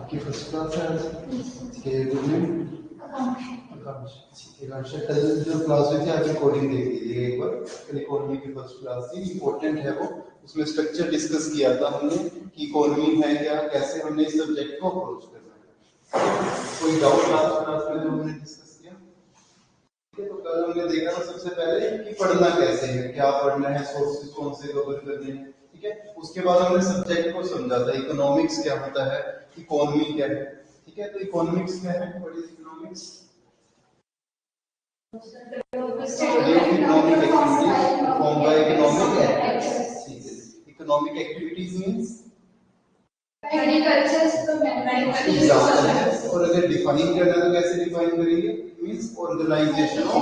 आपकी first class है आज? ठीक है, गुड मॉर्निंग। ठीक है, कल जो क्लास हुई थी आपकी कोडिंग देख लीजिए एक बार। कल इकोनॉमी की फर्स्ट क्लास थी, इम्पोर्टेंट है वो। उसमें स्ट्रक्चर डिस्कस किया था हमने कि इकोनॉमी है क्या, कैसे हमने इस सब्जेक्ट को अप्रोच करना है। कोई डाउट लास्ट क्लास में जो हमने डिस्कस किया? तो कल हमने देखा था सबसे पहले कि पढ़ना कैसे है, क्या पढ़ना है, सोर्सेज कौन से कवर करने हैं। ठीक है, उसके बाद हमने सब्जेक्ट को समझा था, इकोनॉमिक्स क्या होता है, इकोनॉमी क्या है। ठीक है, तो इकोनॉमिक्स क्या है, what is economics? Study of economic activities perform by economic actors. ठीक है, इकोनॉमिक एक्टिविटीज मींस और अगर डिफाइन करना है तो कैसे डिफाइन करेंगे? Means organisation of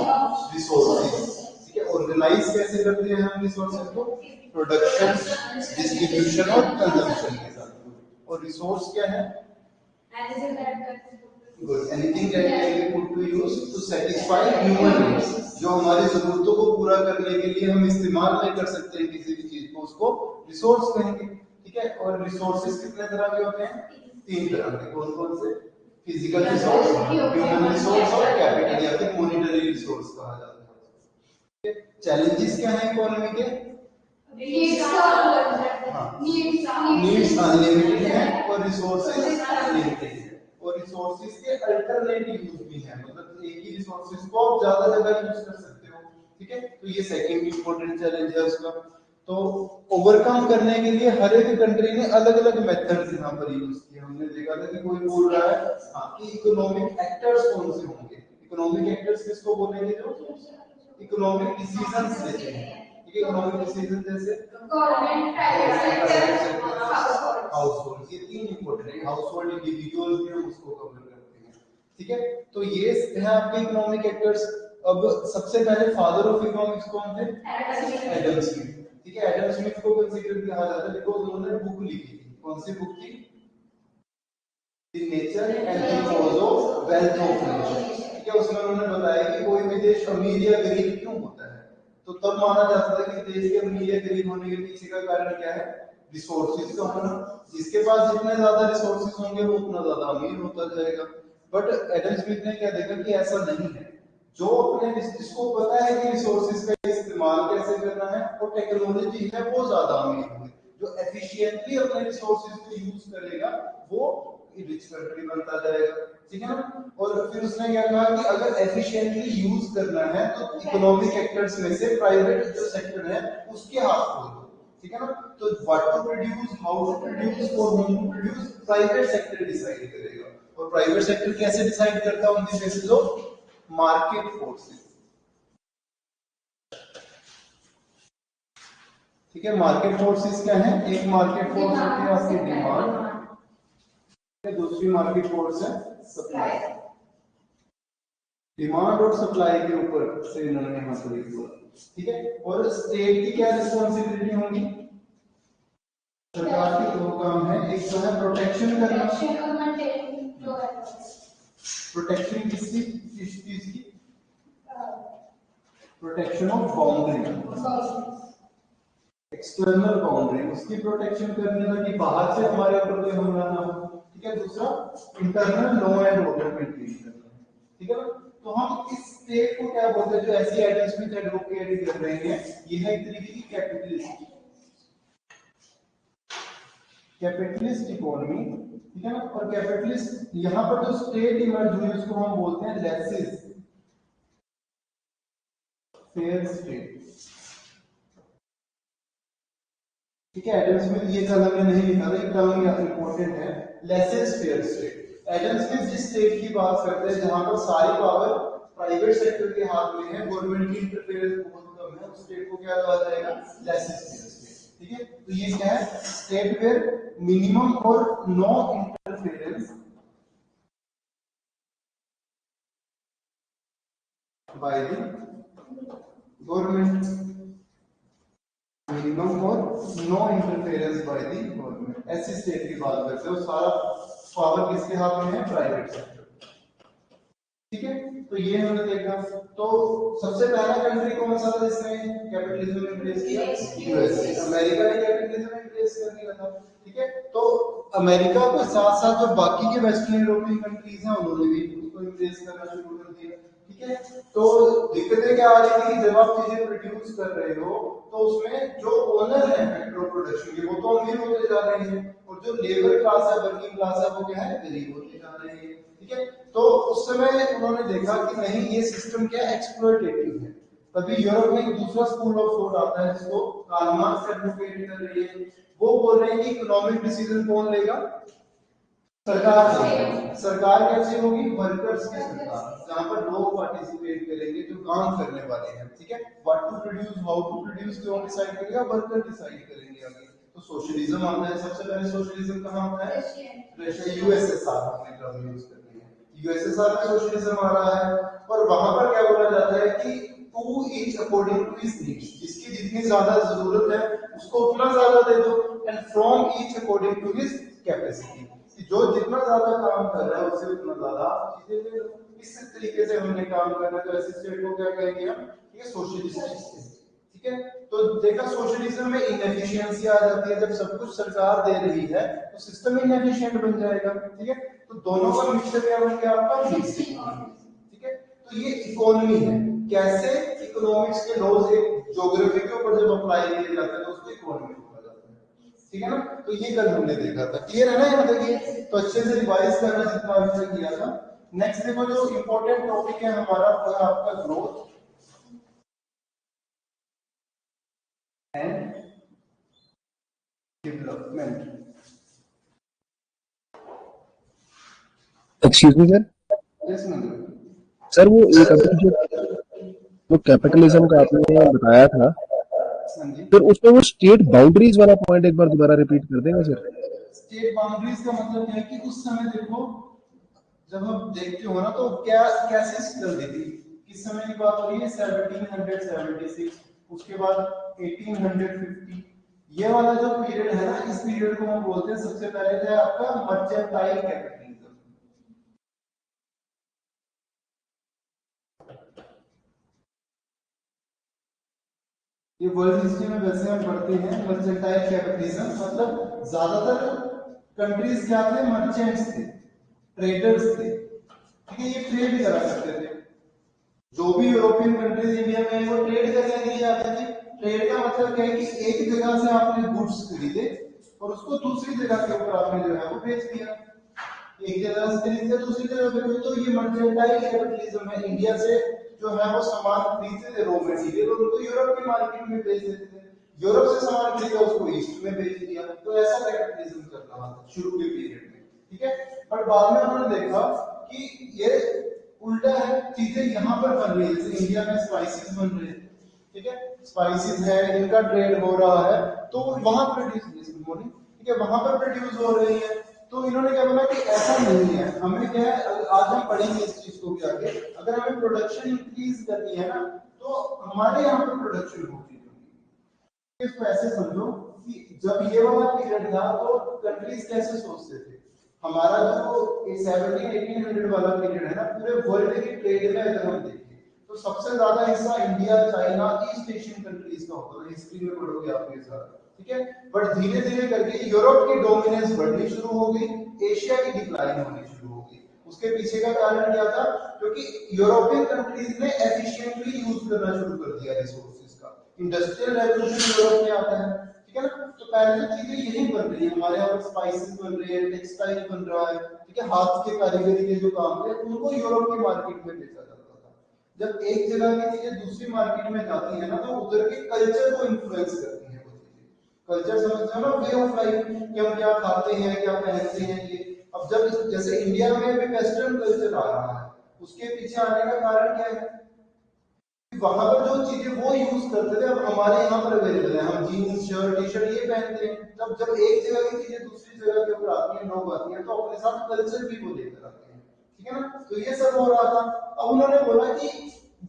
resources. ठीक है, ऑर्गेनाइज कैसे करते हैं हम रिसोर्सेज को? प्रोडक्शन, डिस्ट्रीब्यूशन और कंजम्पशन के साथ। और रिसोर्स क्या है? Anything that can be put to use to satisfy human needs. जो हमारी जरूरतों को पूरा करने के लिए हम इस्तेमाल नहीं कर सकते हैं किसी भी चीज को, उसको रिसोर्स कहेंगे। ठीक है, और रिसोर्सेज कितने तरह के होते हैं? 3 तरह के। कौन कौन से? फिजिकल रिसोर्स, ह्यूमन रिसोर्स और कैपिटल या फिर मॉनेटरी रिसोर्स कहा जाता है। चैलेंजेस क्या है इकोनॉमी के? नीड्स अनलिमिटेड है और रिसोर्सेज लिमिटेड है। और रिसोर्सेज के अल्टरनेटिव यूज भी है, मतलब एक ही रिसोर्सेज को आप ज्यादा जगह यूज कर सकते हो। ठीक है, तो ये सेकंड इंपॉर्टेंट चैलेंज है उसका। तो ओवरकम करने के लिए हर एक कंट्री ने अलग अलग मेथड्स यहाँ पर यूज किए। हमने देखा था कि कोई बोल रहा है हाँ कि इकोनॉमिक एक्टर्स कौन से होंगे। इकोनॉमिक एक्टर्स किसको बोलेंगे? जो इकोनॉमिक डिसीजंस लेते हैं। ठीक है, इकोनॉमिक डिसीजन जैसे गवर्नमेंट, प्राइवेट सेक्टर, हाउसहोल्ड। ये 3 इंपॉर्टेंट है। हाउसहोल्ड, इंडिविजुअल भी हम उसको कवर करते हैं। ठीक है, तो ये है आपके इकोनॉमिक एक्टर्स। अब सबसे पहले फादर ऑफ इकोनॉमिक्स कौन थे? Adam Smith. ठीक है, एडम स्मिथ को कंसीडर किया जाता है बिकॉज़ उन्होंने बुक लिखी थी। कौन सी बुक थी? The nature and the cause of wealth of nation. ठीक है, उसमें उन्होंने बताया कि कोई भी देश अमीर या गरीब क्यों होता है। तो तब माना जाता है कि देश के अमीर या गरीब होने के पीछे का कारण क्या है? रिसोर्सेज का होना। जिसके पास जितने ज्यादा रिसोर्सेज होंगे वो उतना ज्यादा अमीर होता जाएगा। बट एडम स्मिथ ने क्या देखा कि ऐसा नहीं है। जो अपने जिसको पता है कि रिसोर्सेज का इस्तेमाल कैसे करना है और टेक्नोलॉजी है, वो ज्यादा अमीर होंगे। जो एफिशिएंटली अपने रिसोर्सेज को यूज करेगा वो रिच कंट्री बनता जाएगा। ठीक है ना? और फिर उसने क्या कहा कि अगर एफिशिएंटली यूज करना है तो इकोनॉमिक एक्टर्स में से प्राइवेट जो सेक्टर है उसके हाथ खोल दो। ठीक है ना? तो what to produce, how to produce, for whom to produce, private sector decide करेगा। और प्राइवेट सेक्टर कैसे डिसाइड करता है? On the basis of market forces. ठीक है, मार्केट फोर्सेस क्या है? एक मार्केट फोर्स होती है आपकी डिमांड, दूसरी मार्केट फोर्स है सप्लाई। डिमांड और सप्लाई के ऊपर से इन्होंने यहां पर लिखा। ठीक है, और स्टेट की क्या रिस्पांसिबिलिटी होगी? सरकार के 2 काम है। एक तो है प्रोटेक्शन करना। प्रोटेक्शन किसकी? किस चीज की? Protection of boundary, external boundary, उसकी प्रोटेक्शन करने में कि बाहर से हमारे ऊपर कोई हमला ना हो। ठीक है, दूसरा internal law and order maintain करना। ठीक है ना? तो हम इस स्टेट को क्या बोलते हैं? जो ऐसी एडम स्मिथ एडवोकेट कर रहे हैं, ये है एक तरीके की कैपिटलिस्ट इकोनॉमी। ठीक है ना? और कैपिटलिस्ट यहां पर जो स्टेट इमर्ज हुई उसको हम बोलते हैं लेसिस फेयर स्टेट। ठीक है, एडम स्मिथ ये कल हमने नहीं लिखा था, ये टर्म या इंपॉर्टेंट है, laces faire state. Adam Smith जिस स्टेट की बात करते हैं जहां पर सारी पावर प्राइवेट सेक्टर के हाथ में है, गवर्नमेंट की इंटरफेरेंस बहुत कम है, उस स्टेट को क्या कहा जाएगा? Laissez faire state. ठीक है, तो ये क्या है? स्टेट वेयर मिनिमम और no interference by the government, minimum और no interference by the government. ऐसी स्टेट की बात करते हो, सारा पावर किसके हाथ में है? Private sector. ठीक है, तो ये हमने देखा। तो सबसे पहला कंट्री कौन सा था जिसने कैपिटलिज्म में रिप्लेस किया? यूएसए। अमेरिका ने कैपिटलिज्म कैपिटलिज्म एम्ब्रेस कर लिया था, ठीक है। तो अमेरिका के साथ साथ जो बाकी के वेस्टर्न यूरोपियन कंट्रीज हैं उन्होंने भी उसको एम्ब्रेस करना शुरू कर दिया, ठीक है। तो दिक्कतें क्या आ रही थी कि जब आप चीजें प्रोड्यूस कर रहे हो तो उसमें जो ओनर है पेट्रो प्रोडक्शन के वो तो अमीर होते जा रहे हैं और जो लेबर क्लास है, वर्किंग क्लास है, वो क्या है, गरीब होते जा रहे हैं, ठीक है। तो उस समय उन्होंने देखा कि नहीं, ये सिस्टम क्या एक्सप्लॉयटेटिव है। तभी यूरोप में एक दूसरा स्कूल ऑफ थॉट आता है जिसको कार्ल मार्क्स एडवोकेट कर रही है। वो बोल रहे हैं कि इकोनॉमिक डिसीजन कौन लेगा, सरकार लेगी। सरकार कैसे होगी, वर्कर्स की सरकार, जहां पर लोग पार्टिसिपेट करेंगे जो काम करने वाले हैं, ठीक है। What to produce, how to produce कौन डिसाइड करेगा, वर्कर डिसाइड करेंगे आगे। तो सोशलिज्म आता है, सबसे पहले सोशलिज्म कहां आता है, रशिया, यूएसएसआर, हमने टर्म यूज करनी है, यूएसएसआर में सोशलिज्म आ रहा है। और वहां पर क्या बोला जाता है कि to each according to his needs, जिसकी जितनी ज्यादा जरूरत है उसको उतना ज्यादा दे दो, and from each according to his capacity, जो जितना ज्यादा काम कर रहा है उससे उतना ज्यादा चीजें ले लो। इस तरीके से हमने काम करना, तो ऐसे स्टेट को क्या कहेंगे हम, ये सोशलिस्ट स्टेट, ठीक है। तो देखा सोशलिज्म में इनएफिशिएंसी आ जाती है, जब सब कुछ सरकार दे रही है तो सिस्टम इनएफिशिएंट बन जाएगा, ठीक है। तो दोनों का मिक्सचर क्या बन गया आपका, मिक्स इकोनॉमी, ठीक है। तो ये इकोनॉमी है, कैसे इकोनॉमिक्स के लॉज एक ज्योग्राफी के ऊपर जब अप्लाई किए जाते हैं तो उसको इकोनॉमी बोला जाता है, ठीक है ना। तो ये कल हमने देखा था, क्लियर है ना, ये देखिए तो अच्छे से रिवाइज करना जितना हमने किया था। नेक्स्ट देखो जो इंपॉर्टेंट टॉपिक है हमारा वो है आपका growth and development. Excuse me sir, yes ma'am. Sir वो एक अभी जो कैपिटलिज्म का आपने बताया था, हाँ जी, फिर उसमें वो स्टेट बाउंड्रीज वाला पॉइंट एक बार दोबारा रिपीट कर देगा सर। स्टेट बाउंड्रीज का मतलब क्या है कि उस समय देखो, जब आप देखते हो ना तो क्या कैसे चल रही थी, किस समय की बात हो रही है, 1776, उसके बाद 1850, ये वाला जो पीरियड है ना, इस पीरियड को हम बोलते हैं सबसे पहले था आपका मर्चेंटाइल कैपिटलिज्म। ये वर्ल्ड हिस्ट्री में वैसे हम पढ़ते हैं, मर्चेंटाइल कैपिटलिज्म मतलब ज्यादातर कंट्रीज क्या थे, मर्चेंट्स थे, ट्रेडर्स थे, ठीक है। ये ट्रेड करा करते थे, जो भी यूरोपियन कंट्रीज इंडिया में वो ट्रेड करने के लिए आते थे। ट्रेड का मतलब क्या है कि एक जगह से आपने गुड्स खरीदे और उसको दूसरी जगह के ऊपर आपने जो है वो बेच दिया, एक जगह से खरीद के दूसरी जगह पे बेच। तो ये मर्चेंटाइल कैपिटलिज्म है, इंडिया से जो है वो सामान खरीदते थे, रॉ मटेरियल, और उनको यूरोप की मार्केट में बेच देते थे, यूरोप से सामान खरीदा उसको ईस्ट में बेच दिया। तो ऐसा कैपिटलिज्म चल रहा था शुरू के पीरियड में, ठीक है। बट बाद में उन्होंने देखा कि ये उल्टा है, चीजें यहाँ पर बन रही है, जैसे इंडिया में स्पाइसेस बन रहे हैं, ठीक है, स्पाइसेस है, इनका ट्रेड हो रहा है, तो वहां प्रोड्यूस, ठीक है, वहां पर प्रोड्यूस हो रही है। तो इन्होंने क्या बोला कि ऐसा नहीं है, हमें क्या है, आज हम पढ़ेंगे इस चीज को भी आगे, अगर हमें प्रोडक्शन इंक्रीज करनी है ना तो हमारे यहाँ पर प्रोडक्शन होती है। इसको ऐसे समझो कि जब ये वाला पीरियड था तो कंट्रीज कैसे सोचते थे, हमारा जो 1700-1800 वाला पीरियड है ना, पूरे वर्ल्ड की ट्रेड में अगर हम देखें तो सबसे ज्यादा हिस्सा India, China, east Asian countries का होता है, हिस्ट्री में पढ़ोगे आप ये सारा, ठीक है। बट धीरे धीरे करके यूरोप की डोमिनेंस बढ़नी शुरू हो गई, एशिया की डिक्लाइन होनी शुरू हो गई। उसके पीछे का कारण क्या था, क्योंकि यूरोपियन कंट्रीज ने एफिशिएंटली यूज करना शुरू कर दिया रिसोर्सेज का, इंडस्ट्रियल रेवोल्यूशन यूरोप में आता है, ठीक है ना। तो पहले तो चीजें यही बन रही है, हमारे यहाँ पर स्पाइसेस बन रही है, टेक्सटाइल बन रहा है, ठीक है, हाथ के कारीगरी के जो काम थे उनको यूरोप की मार्केट में बेचा जाता था। जब एक जगह की चीजें दूसरी मार्केट में जाती है ना तो उधर के कल्चर को इन्फ्लुएंस करती है वो चीजें। कल्चर समझते हो ना, वे ऑफ लाइफ, कि हम क्या खाते हैं, क्या पहनते हैं ये। अब जब जैसे इंडिया में भी वेस्टर्न कल्चर आ रहा है, उसके पीछे आने का कारण क्या है, वहां पर जो चीजें वो यूज करते थे अब हमारे यहाँ पर अवेलेबल है, हम जीन्स, शर्ट, टी शर्ट ये पहनते हैं। तब जब एक जगह की चीजें दूसरी जगह के ऊपर आती हैं, लोग आती हैं, तो अपने साथ कल्चर भी वो लेकर आते हैं, ठीक है ना। तो ये सब हो रहा था। अब उन्होंने बोला कि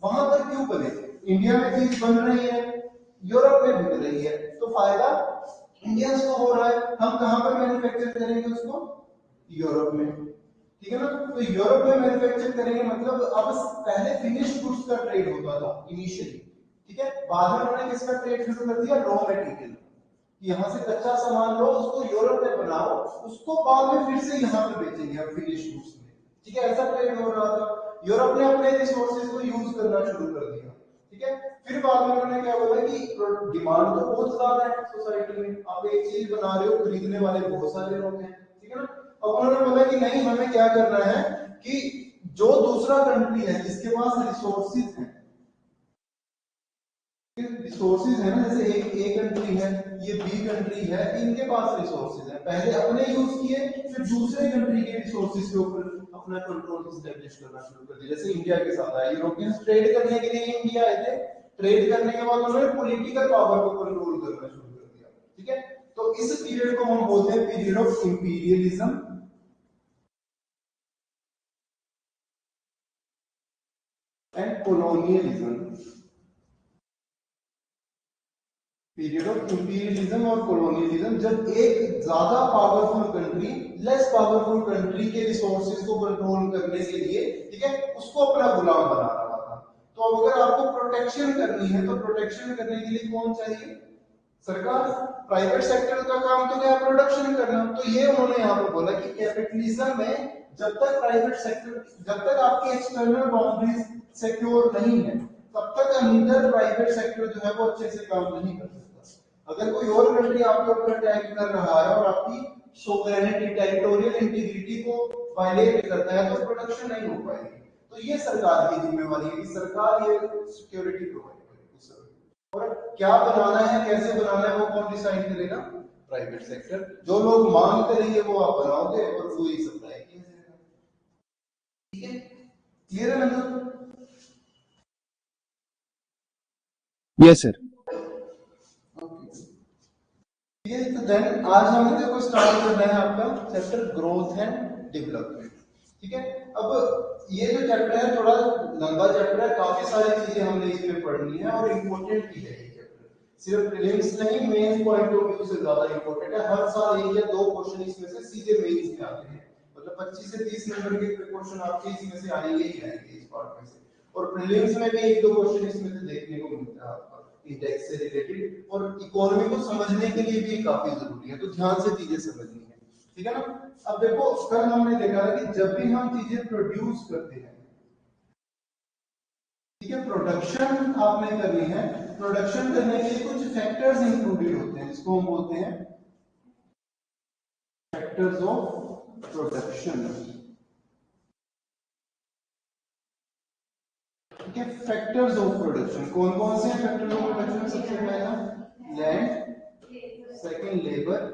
वहां पर क्यों बने, इंडिया में चीज बन रही है, यूरोप में बिक रही है, तो फायदा इंडियंस को हो रहा है, हम कहां पर मैन्युफैक्चर करेंगे उसको, यूरोप में, ठीक है ना। तो यूरोप में मैन्युफैक्चर करेंगे, मतलब अब पहले फिनिश गुड्स का ट्रेड होता था इनिशियली, ठीक है, बाद में उन्होंने किसका ट्रेड शुरू कर दिया, रॉ मटेरियल, कि यहाँ से कच्चा सामान लो, उसको यूरोप में बनाओ, उसको बाद में फिर से यहाँ पे बेचेंगे अब फिनिश गुड्स में, ठीक है। ऐसा ट्रेड हो रहा था। यूरोप ने अपने रिसोर्सेज को यूज करना शुरू कर दिया, ठीक है। फिर बाद में उन्होंने क्या बोला कि डिमांड तो बहुत ज्यादा है सोसाइटी में, आप एक चीज बना रहे हो, खरीदने वाले बहुत सारे लोग हैं, ठीक है ना। अब उन्होंने बोला कि नहीं, हमें क्या करना है कि जो दूसरा कंट्री है जिसके पास रिसोर्सेज है, रिसोर्सेज है ना, जैसे एक ए कंट्री है, ये बी कंट्री है, इनके पास रिसोर्सेज है, पहले अपने यूज किए, फिर दूसरे कंट्री के रिसोर्सेज के ऊपर अपना कंट्रोल एस्टेब्लिश करना शुरू कर दिया। जैसे इंडिया के साथ आया, यूरोपियंस ट्रेड करने के लिए इंडिया आए थे, ट्रेड करने के बाद उन्होंने पॉलिटिकल पावर को कंट्रोल करना शुरू कर दिया, ठीक है। तो इस पीरियड को हम बोलते हैं period of imperialism and colonialism. Period of imperialism और कोलोनियलिज्म, जब एक ज्यादा powerful country less powerful country के रिसोर्सेज को कंट्रोल करने के लिए, ठीक है, उसको अपना गुलाम बना रहा था। तो अब अगर आपको प्रोटेक्शन करनी है, तो प्रोटेक्शन करने के लिए कौन चाहिए? सरकार। प्राइवेट सेक्टर का काम तो क्या है? प्रोडक्शन करना। तो ये उन्होंने यहाँ पे बोला कि कैपिटलिज्म में जब तक प्राइवेट सेक्टर, जब तक आपकी एक्सटर्नल बाउंड्रीज सिक्योर नहीं है, तब तक अंदर प्राइवेट सेक्टर जो है वो अच्छे से काम नहीं कर सकता। अगर कोई और कंट्री आपके ऊपर अटैक कर रहा है और आपकी सोवरेनिटी, टेरिटोरियल इंटीग्रिटी को वायलेट करता है, तो प्रोडक्शन नहीं हो पाएगी। तो ये सरकार की जिम्मेवारी है कि सरकार ये सिक्योरिटी प्रोवाइड करे। और क्या बनाना है, कैसे बनाना है, वो कौन डिसाइड करेगा? Private sector. जो लोग मांग करेंगे वो आप बनाओगे और वो ही सप्लाई किया जाएगा, ठीक है। क्लियर है ना? Yes sir. ये तो देन आज हम देखो स्टार्ट करना है आपका चैप्टर ग्रोथ एंड डेवलपमेंट, ठीक है। अब ये जो चैप्टर है थोड़ा लंबा चैप्टर है, काफी सारी चीजें हमने इसमें पढ़नी है और इम्पोर्टेंट भी है ये चैप्टर। सिर्फ प्रीलिम्स नहीं, मेन पॉइंट ऑफ व्यू से ज्यादा इम्पोर्टेंट है। हर साल एक या दो क्वेश्चन इसमें से सीधे मेंस में आते हैं, मतलब 25 से 30 नंबर के क्वेश्चन आपके इसमें से आएंगे ही आएंगे इस पार्ट में से। और प्रीलिम्स में भी एक दो क्वेश्चन इसमें से देखने को मिलता है आपका इंडेक्स से रिलेटेड, और इकोनॉमी को समझने के लिए भी काफी जरूरी है, तो ध्यान से चीजें समझनी है, ठीक है ना। अब देखो कल हमने देखा था कि जब भी हम चीजें प्रोड्यूस करते हैं, ठीक है, प्रोडक्शन आपने करनी है, प्रोडक्शन करने के लिए कुछ फैक्टर्स इंक्लूडेड होते हैं, जिसको हम बोलते हैं फैक्टर्स ऑफ प्रोडक्शन, ठीक है। फैक्टर्स ऑफ प्रोडक्शन कौन कौन से हैं? फैक्टर्स ऑफ प्रोडक्शन सबसे पहला land, second labour,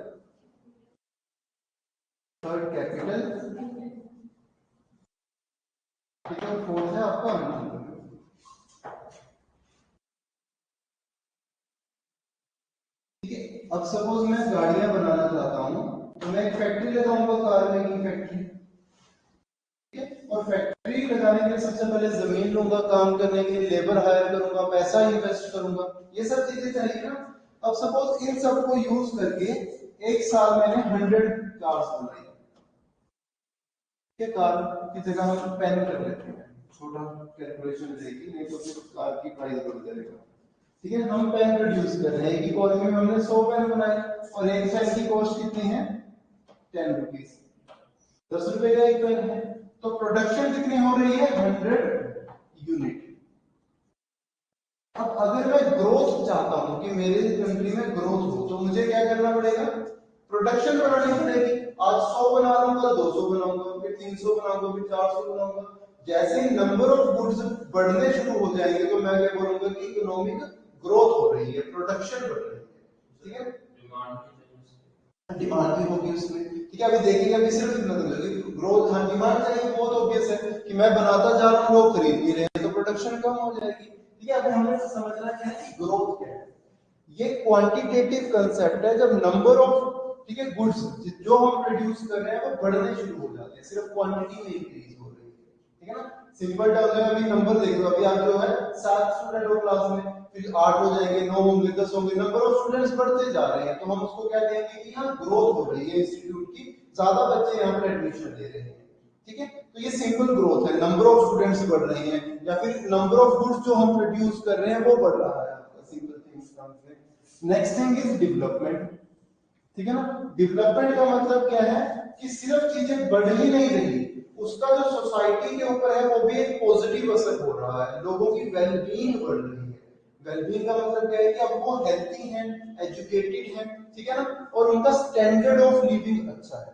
third capital, ठीक है, फोर्थ है आपका अनइम्प्लॉयमेंट। ठीक है, अब सपोज मैं गाड़ियां बनाना चाहता हूं, तो मैं एक फैक्ट्री लगाऊंगा, कार मेकिंग फैक्ट्री, ठीक है। और फैक्ट्री लगाने के लिए सबसे पहले जमीन लूंगा, काम करने के लिए लेबर हायर करूंगा, पैसा इन्वेस्ट करूंगा, ये सब चीजें चाहिए ना। अब सपोज इन सब को यूज करके एक साल मैंने 100 कार्स बनाई, कार की जगह हम पेन कर लेते हैं, छोटा कैलकुलेशन रहेगी, नहीं तो फिर कार की प्राइस बढ़ जाएगा, ठीक है। हम पेन प्रोड्यूस कर रहे हैं, एक इकोनॉमी में हमने 100 पेन बनाए और एक पेन की कॉस्ट कितनी है? 10 रुपीज, 10 रुपए का एक पेन है। तो प्रोडक्शन कितनी हो रही है? 100 यूनिट। अब अगर मैं ग्रोथ चाहता हूं कि मेरे कंट्री में ग्रोथ हो, तो मुझे क्या करना पड़ेगा? प्रोडक्शन बढ़ानी पड़ेगी। आज 100 बना रहा हूं, कल 200 बनाऊंगा, फिर 300 बनाऊंगा, फिर 400 बनाऊंगा। जैसे ही नंबर ऑफ गुड्स बढ़ने शुरू हो जाएंगे, तो मैं क्या बोलूंगा कि इकोनॉमिक ग्रोथ हो रही है, प्रोडक्शन बढ़ रही है, ठीक है। डिमांड भी होगी उसमें, ठीक है। अभी देखेंगे, अभी सिर्फ इतना समझोगे ग्रोथ, हाँ डिमांड चाहिए, बहुत ऑब्वियस है कि मैं बनाता जा रहा हूँ, लोग खरीद भी रहे हैं, तो प्रोडक्शन कम हो जाएगी, ठीक है। अभी हमें समझना क्या है कि ग्रोथ क्या है। ये क्वांटिटेटिव कंसेप्ट है, जब नंबर ऑफ, ठीक है, गुड्स जो हम प्रोड्यूस कर रहे हैं वो बढ़ने शुरू हो जाते हैं, सिर्फ क्वांटिटी में इंक्रीज हो रही है, ठीक है ना। सिंपल टर्म में अभी नंबर देख लो, अभी आप जो है 7 स्टूडेंट हो क्लास में, फिर 8 हो जाएंगे, 9 होंगे, 10 होंगे, नंबर ऑफ स्टूडेंट्स बढ़ते जा रहे हैं, तो हम उसको क्या कहेंगे कि यहाँ ग्रोथ हो रही है इंस्टीट्यूट की, ज्यादा बच्चे यहाँ पर एडमिशन ले रहे हैं, ठीक है। तो ये सिंपल ग्रोथ है, नंबर ऑफ स्टूडेंट्स बढ़ रहे हैं, या फिर नंबर ऑफ गुड्स जो हम प्रोड्यूस कर रहे हैं वो बढ़ रहा है, सिंपल थिंग्स टर्म्स में। नेक्स्ट थिंग इज डेवलपमेंट, ठीक है ना। डेवलपमेंट का मतलब क्या है कि सिर्फ चीजें बढ़ ही नहीं रही, उसका जो सोसाइटी के ऊपर है वो भी एक पॉजिटिव असर हो रहा है, लोगों की वेलबींग बढ़ रही है। वेलबींग का मतलब क्या है कि अब वो हेल्थी हैं, एजुकेटेड हैं, ठीक है ना, और उनका स्टैंडर्ड ऑफ लिविंग अच्छा है।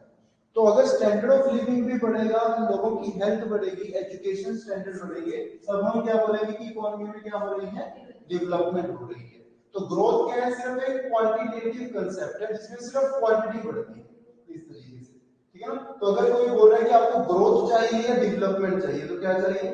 तो अगर स्टैंडर्ड ऑफ लिविंग भी बढ़ेगा, लोगों की हेल्थ बढ़ेगी, एजुकेशन स्टैंडर्ड बढ़ेंगे, तब हम क्या बोलेंगे कि इकोनॉमी में क्या हो रही है, डेवलपमेंट हो रही है। तो ग्रोथ क्या है, सिर्फ एक क्वांटिटेटिव कांसेप्ट है जिसमें सिर्फ क्वांटिटी बढ़ती है इस तरीके से, ठीक है ना। तो अगर कोई बोल रहा है कि आपको ग्रोथ चाहिए या डेवलपमेंट चाहिए, तो क्या चाहिए,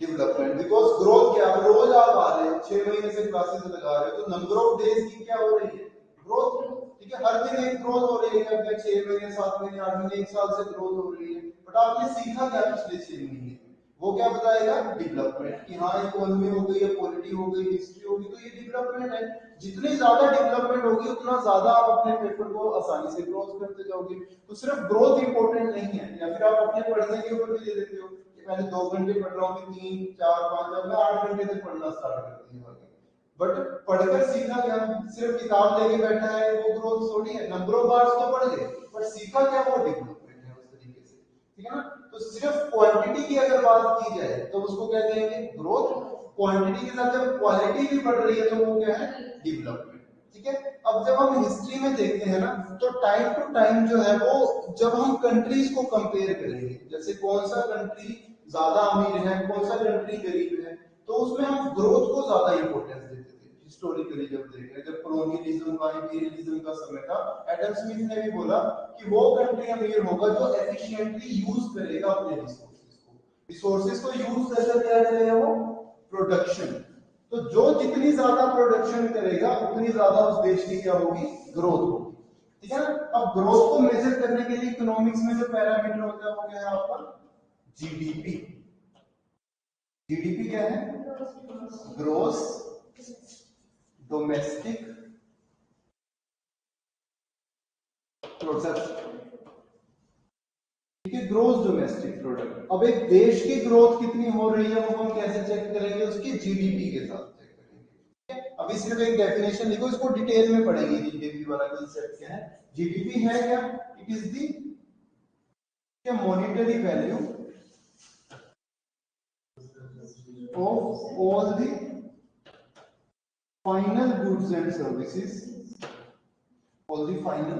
डेवलपमेंट। बिकॉज ग्रोथ क्या, रोज आप आ रहे हैं, 6 महीने से क्लासेस लगा रहे हो, तो नंबर ऑफ डेज की क्या हो रही है, ग्रोथ, ठीक है। हर दिन एक ग्रोथ हो रही है, क्या 6 महीने 7 महीने 8 महीने 1 साल से ग्रोथ हो रही है, बट आपने सीखा क्या पिछले 6 महीने, वो क्या बताएगा, डेवलपमेंट, कि हाँ इकोनॉमी हो गई या पॉलिटी हो गई, हिस्ट्री होगी, तो ये डेवलपमेंट है। जितनी ज्यादा डेवलपमेंट होगी उतना ज्यादा आप अपने पेपर को आसानी से क्रॉस करते जाओगे। तो सिर्फ ग्रोथ इंपॉर्टेंट नहीं है, या फिर आप अपने पढ़ने के ऊपर भी दे देते हो कि पहले 2 घंटे पढ़ रहा हूँ, 3 4 5 अब मैं 8 घंटे तक पढ़ना स्टार्ट कर दिया, बट पढ़कर सीखा क्या, सिर्फ किताब लेके बैठा है, वो ग्रोथ थोड़ी है। नंबर ऑफ बार्स तो पढ़ गए, पर सीखा क्या, वो डेवलपमेंट है उस तरीके से, ठीक है ना। तो सिर्फ क्वांटिटी की अगर बात की जाए तो उसको क्या कहेंगे, ग्रोथ। क्वांटिटी के साथ जब क्वालिटी भी बढ़ रही है तो वो क्या है, डेवलपमेंट, ठीक है। अब जब हम हिस्ट्री में देखते हैं ना, तो टाइम टू टाइम जो है वो, जब हम कंट्रीज को कंपेयर करेंगे, जैसे कौन सा कंट्री ज्यादा अमीर है, कौन सा कंट्री गरीब है, तो उसमें हम ग्रोथ को ज्यादा इंपॉर्टेंस देते थे हिस्टोरिकली। जब देखें, जब कॉलोनियलिज्म का, इंपीरियलिज्म का समय था, एडम स्मिथ ने भी बोला कि वो कंट्री अमीर होगा जो एफिशिएंटली यूज करेगा अपने रिसोर्सेज को यूज करके क्या करेगा, वो प्रोडक्शन। तो जो जितनी ज्यादा प्रोडक्शन करेगा उतनी ज्यादा उस देश की क्या होगी, ग्रोथ होगी, ठीक है ना। अब ग्रोथ को मेजर करने के लिए इकोनॉमिक्स में जो पैरामीटर होता है वो क्या है आपका, जीडीपी। जीडीपी क्या है, ग्रोस डोमेस्टिक प्रोडक्ट, ठीक है, ग्रोस डोमेस्टिक प्रोडक्ट। अब एक देश की ग्रोथ कितनी हो रही है वो हम कैसे चेक करेंगे, उसकी जीडीपी के साथ चेक करेंगे। अभी सिर्फ एक डेफिनेशन लिखो, इसको डिटेल में पढ़ेंगे। जीडीपी वाला कांसेप्ट क्या है, जीडीपी है क्या, it is the monetary value of all the final goods and services, all the final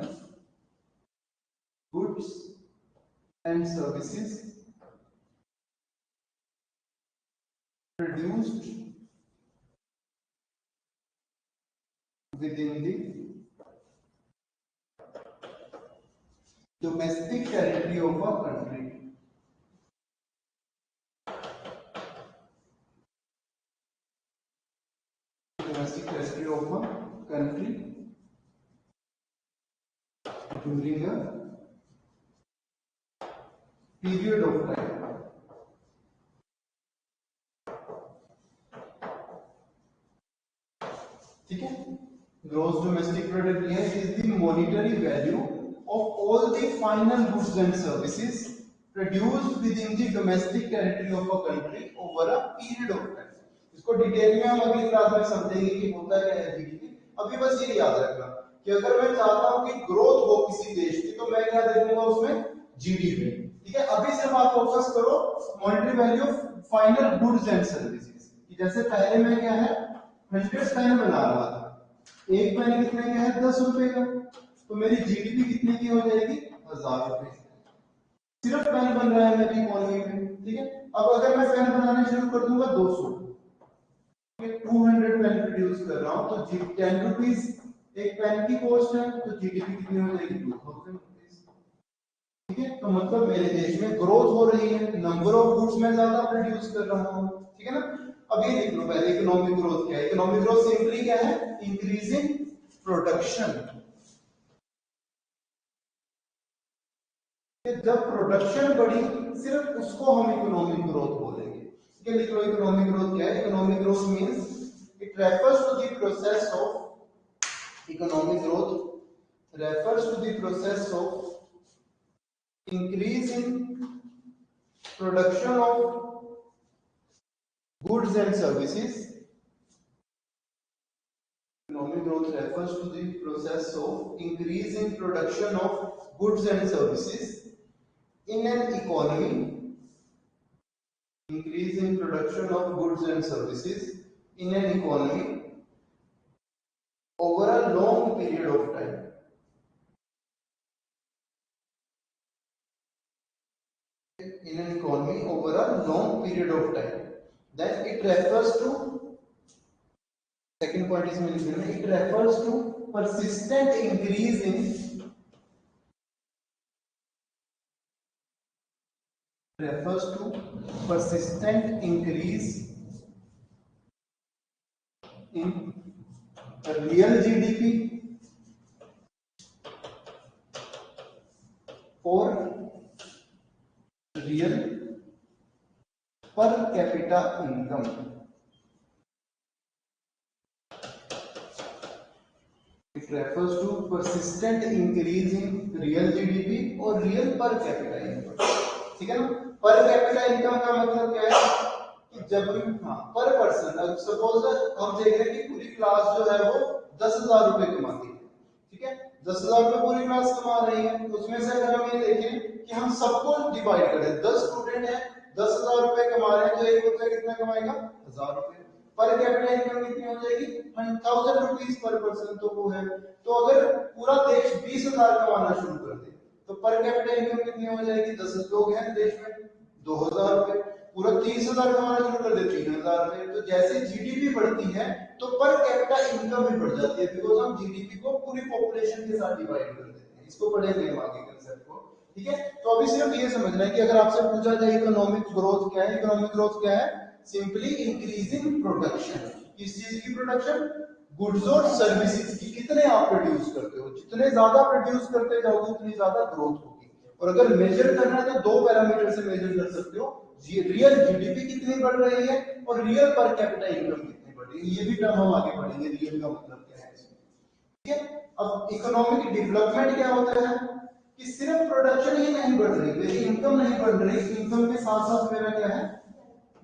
goods and services produced within the domestic territory of a country. Domestic territory of a country during a period of time. ठीक है, gross domestic product ये is the monetary value of all the final goods and services produced with in the domestic territory of a country over a period of time. इसको detail में हम अगली class में समझेंगे कि होता क्या है जीडीपी। अभी बस ये याद रखना कि अगर मैं चाहता हूं कि ग्रोथ हो किसी देश की, तो मैं क्या देखूंगा उसमें, जीडीपी, ठीक है। अभी सिर्फ आप फोकस करो monetary value of final goods and services, जैसे पहले में क्या है, 100 पेन बना रहा था, एक पेन कितने का है, 10 रुपए का, तो मेरी जीडीपी कितने की हो जाएगी, 1000 रुपए। सिर्फ पेन बन रहा है मेरी इकोनॉमी में, ठीक है। अब अगर मैं पेन बनाने शुरू कर दूंगा 200, 200 पेन प्रोड्यूस कर रहा हूं, तो 10 रुपीज एक पेन की कॉस्ट है, तो जीडीपी कितनी हो जाएगी, 2000 रुपीज, ठीक है। तो मतलब मेरे देश में ग्रोथ हो रही है, नंबर ऑफ गुड्स मैं ज्यादा प्रोड्यूस कर रहा हूं, ठीक है ना। अब ये देख लो पहले इकोनॉमिक ग्रोथ क्या है। इकोनॉमिक ग्रोथ सिंपली क्या है, इंक्रीजिंग प्रोडक्शन। जब प्रोडक्शन बढ़ी, सिर्फ उसको हम इकोनॉमिक ग्रोथ बोलेंगे, ठीक है। लिख लो इकोनॉमिक ग्रोथ क्या है। Economic growth means it refers to the process of economic growth refers to the process of increase in production of goods and services. Economic growth refers to the process of increase in production of goods and services in an economy. Increase in production of goods and services in an economy over a long period of time. In an economy over a long period of time, then it refers to, second point is mentioned, it refers to persistent increase in, refers to persistent increase in real GDP or real per capita income. It refers to persistent increase in real GDP और real per capita income. ठीक है ना? Per capita income का मतलब क्या है कि जब पर पर्सन, अब सपोज हम देख रहे हैं कि पूरी क्लास जो है वो 10,000 रुपए कमाती है, ठीक है, 10,000 रुपए पूरी क्लास कमा रही है, तो उसमें से अगर हम ये देखें कि हम सबको डिवाइड करें, 10 स्टूडेंट है, 10,000 रुपए कमा रहे हैं, तो एक बच्चा कितना कमाएगा? 1,000 रुपए। पर कैपिटा इनकम कितनी हो जाएगी? 1000 रुपीज पर पर्सन, तो वो है। तो अगर पूरा देश 20,000 कमाना शुरू कर दे तो पर कैपिटा इनकम कितनी हो जाएगी? 10 लोग हैं देश में, 2,000 रुपए। पूरा 30,000 कमाना शुरू कर दे, 3,000 रुपए। तो जैसे जीडीपी बढ़ती है तो पर कैपिटा इनकम भी बढ़ जाती है, बिकॉज हम जीडीपी को पूरी पॉपुलेशन के साथ डिवाइड कर देते हैं। इसको पढ़ेंगे हम आगे कंसेप्ट को, ठीक है। तो अभी सिर्फ ये समझना है कि अगर आपसे पूछा जाए इकोनॉमिक ग्रोथ क्या है, इकोनॉमिक ग्रोथ क्या है? Simply increasing production. किस चीज की प्रोडक्शन? गुड्स और सर्विसेज की। कितने आप प्रोड्यूस करते हो, जितने ज्यादा प्रोड्यूस करते जाओगे उतनी ज्यादा ग्रोथ होगी। और अगर मेजर करना है तो दो पैरामीटर से मेजर कर सकते हो, रियल जीडीपी कितनी बढ़ रही है और रियल पर कैपिटा इनकम कितनी बढ़ रही है। ये भी टर्म हम आगे पढ़ेंगे, रियल का मतलब क्या है, ठीक है। अब इकोनॉमिक डेवलपमेंट क्या होता है कि सिर्फ प्रोडक्शन ही नहीं बढ़ रही, मेरी इनकम नहीं बढ़ रही, इनकम के साथ साथ मेरा क्या है?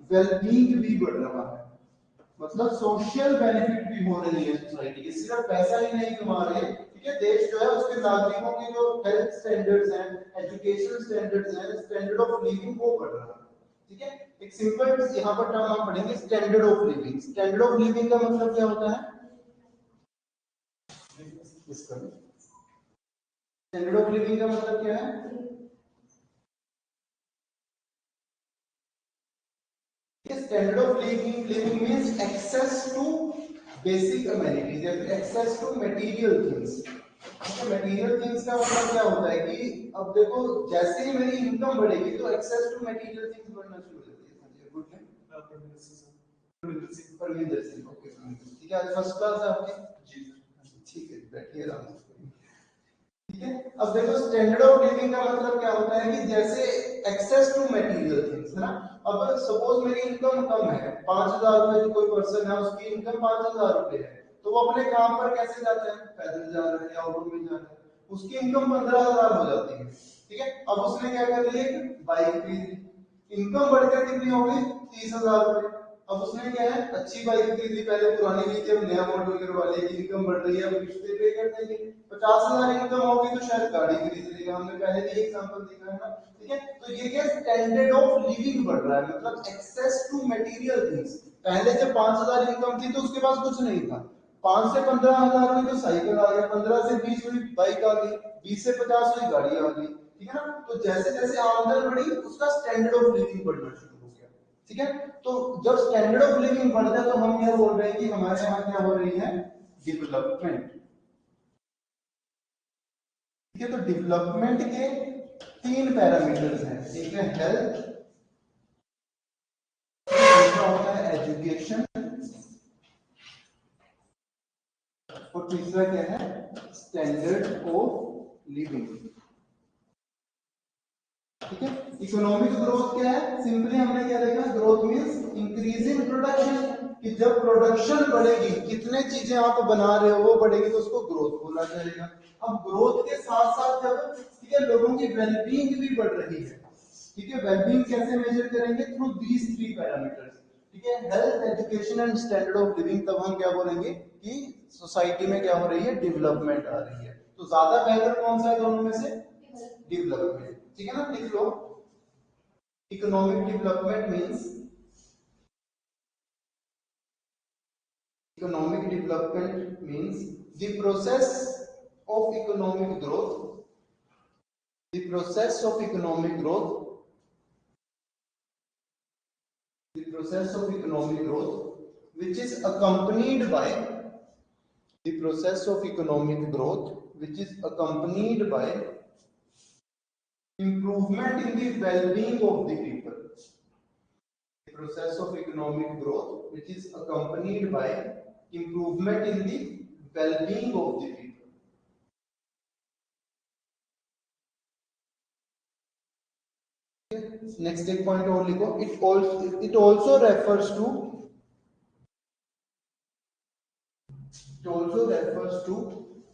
वेलबींग भी बढ़ रहा है, मतलब सोशल बेनिफिट भी हो रही है सोसाइटी की। सिर्फ पैसा ही नहीं कमा रहे, ठीक है, देश जो है उसके नागरिकों की जो हेल्थ स्टैंडर्ड्स हैं, एजुकेशन स्टैंडर्ड्स हैं, स्टैंडर्ड ऑफ लिविंग वो बढ़ रहा है, ठीक है। एक सिंपल यहाँ पर टर्म हम पढ़ेंगे, standard of living. Standard of living का मतलब क्या होता है? स्टैंडर्ड ऑफ लिविंग का मतलब क्या है? Standard of living means access to basic amenities या access to material things. Material things का मतलब क्या होता है कि अब देखो जैसे ही मेरी इनकम बढ़ेगी तो एक्सेस टू मटेरियल थिंग्स बढ़ना शुरू हो जाती है। गुड परविंदर सिंह, ओके, ठीक है, आज फर्स्ट क्लास है आपकी जी, ठीक है, बैठिए आराम से, ठीक है। अब देखो स्टैंडर्ड ऑफ लिविंग का मतलब क्या होता है कि जैसे एक्सेस टू मटेरियल थिंग्स, है ना। अब सपोज मेरी इनकम कम है, 5,000 रुपए की कोई पर्सन है, उसकी इनकम 5,000 रुपए है, तो वो अपने काम पर कैसे जाते हैं? पैदल जा रहे हैं या ऑटो में जा रहे हैं, उसकी इनकम 15,000 हो जाती है, ठीक है। अब उसने क्या कर लिया? बाइक खरीदी, इनकम बढ़कर कितनी हो गई? 30,000 रुपए। अब उसने क्या है? अच्छी बाइक खरीदी, पहले पुरानी ली थी, अब नया मॉडल करवा लिया, इनकम बढ़ रही है, अब किस्तें पे कर देंगे, 50,000 इनकम होगी तो शायद गाड़ी खरीद लेगा, हमने पहले भी एग्जांपल देखा है ना, ठीक है। तो ये क्या? स्टैंडर्ड ऑफ लिविंग बढ़ रहा है, मतलब एक्सेस टू मटेरियल थिंग्स। पहले जब 5,000 इनकम थी तो उसके पास कुछ नहीं था, 5 से 15,000 हुई तो साइकिल आ गया, 15 से 20 हुई बाइक आ गई, 20 से 50 हुई गाड़ी आ गई, ठीक है ना। तो जैसे जैसे आमदन बढ़ी उसका स्टैंडर्ड ऑफ लिविंग बढ़ना शुरू हो गया, ठीक है। तो जब स्टैंडर्ड ऑफ लिविंग बढ़ता है तो हम क्या बोल रहे हैं कि हमारे यहाँ क्या हो रही है? डेवलपमेंट, ठीक है। तो डेवलपमेंट के 3 पैरामीटर्स हैं, एक है हेल्थ, दूसरा होता है एजुकेशन और तीसरा क्या है? स्टैंडर्ड ऑफ लिविंग, ठीक है। इकोनॉमिक ग्रोथ क्या है? सिंपली हमने क्या देखा? ग्रोथ मींस इंक्रीजिंग प्रोडक्शन, कि जब प्रोडक्शन बढ़ेगी, कितने चीजें आप बना रहे हो वो बढ़ेगी तो उसको ग्रोथ बोला जाएगा। अब ग्रोथ के साथ साथ जब, ठीक है, लोगों की वेलबींग भी बढ़ रही है, ठीक है, वेलबींग कैसे मेजर करेंगे? थ्रू दीज 3 पैरामीटर्स, ठीक है, health, education and standard of living. तब हम क्या बोलेंगे कि सोसाइटी में क्या हो रही है, डेवलपमेंट आ रही है। तो ज्यादा बेहतर कौन सा है दोनों में से, डेवलपमेंट। ठीक है ना, लिख लो, economic development means, economic development means the process of economic growth, the process of economic growth, the process of economic growth which is accompanied by, the process of economic growth which is accompanied by improvement in the well-being of the people, the process of economic growth which is accompanied by improvement in the well-being of the people. Next एक point और लिखो, it also refers to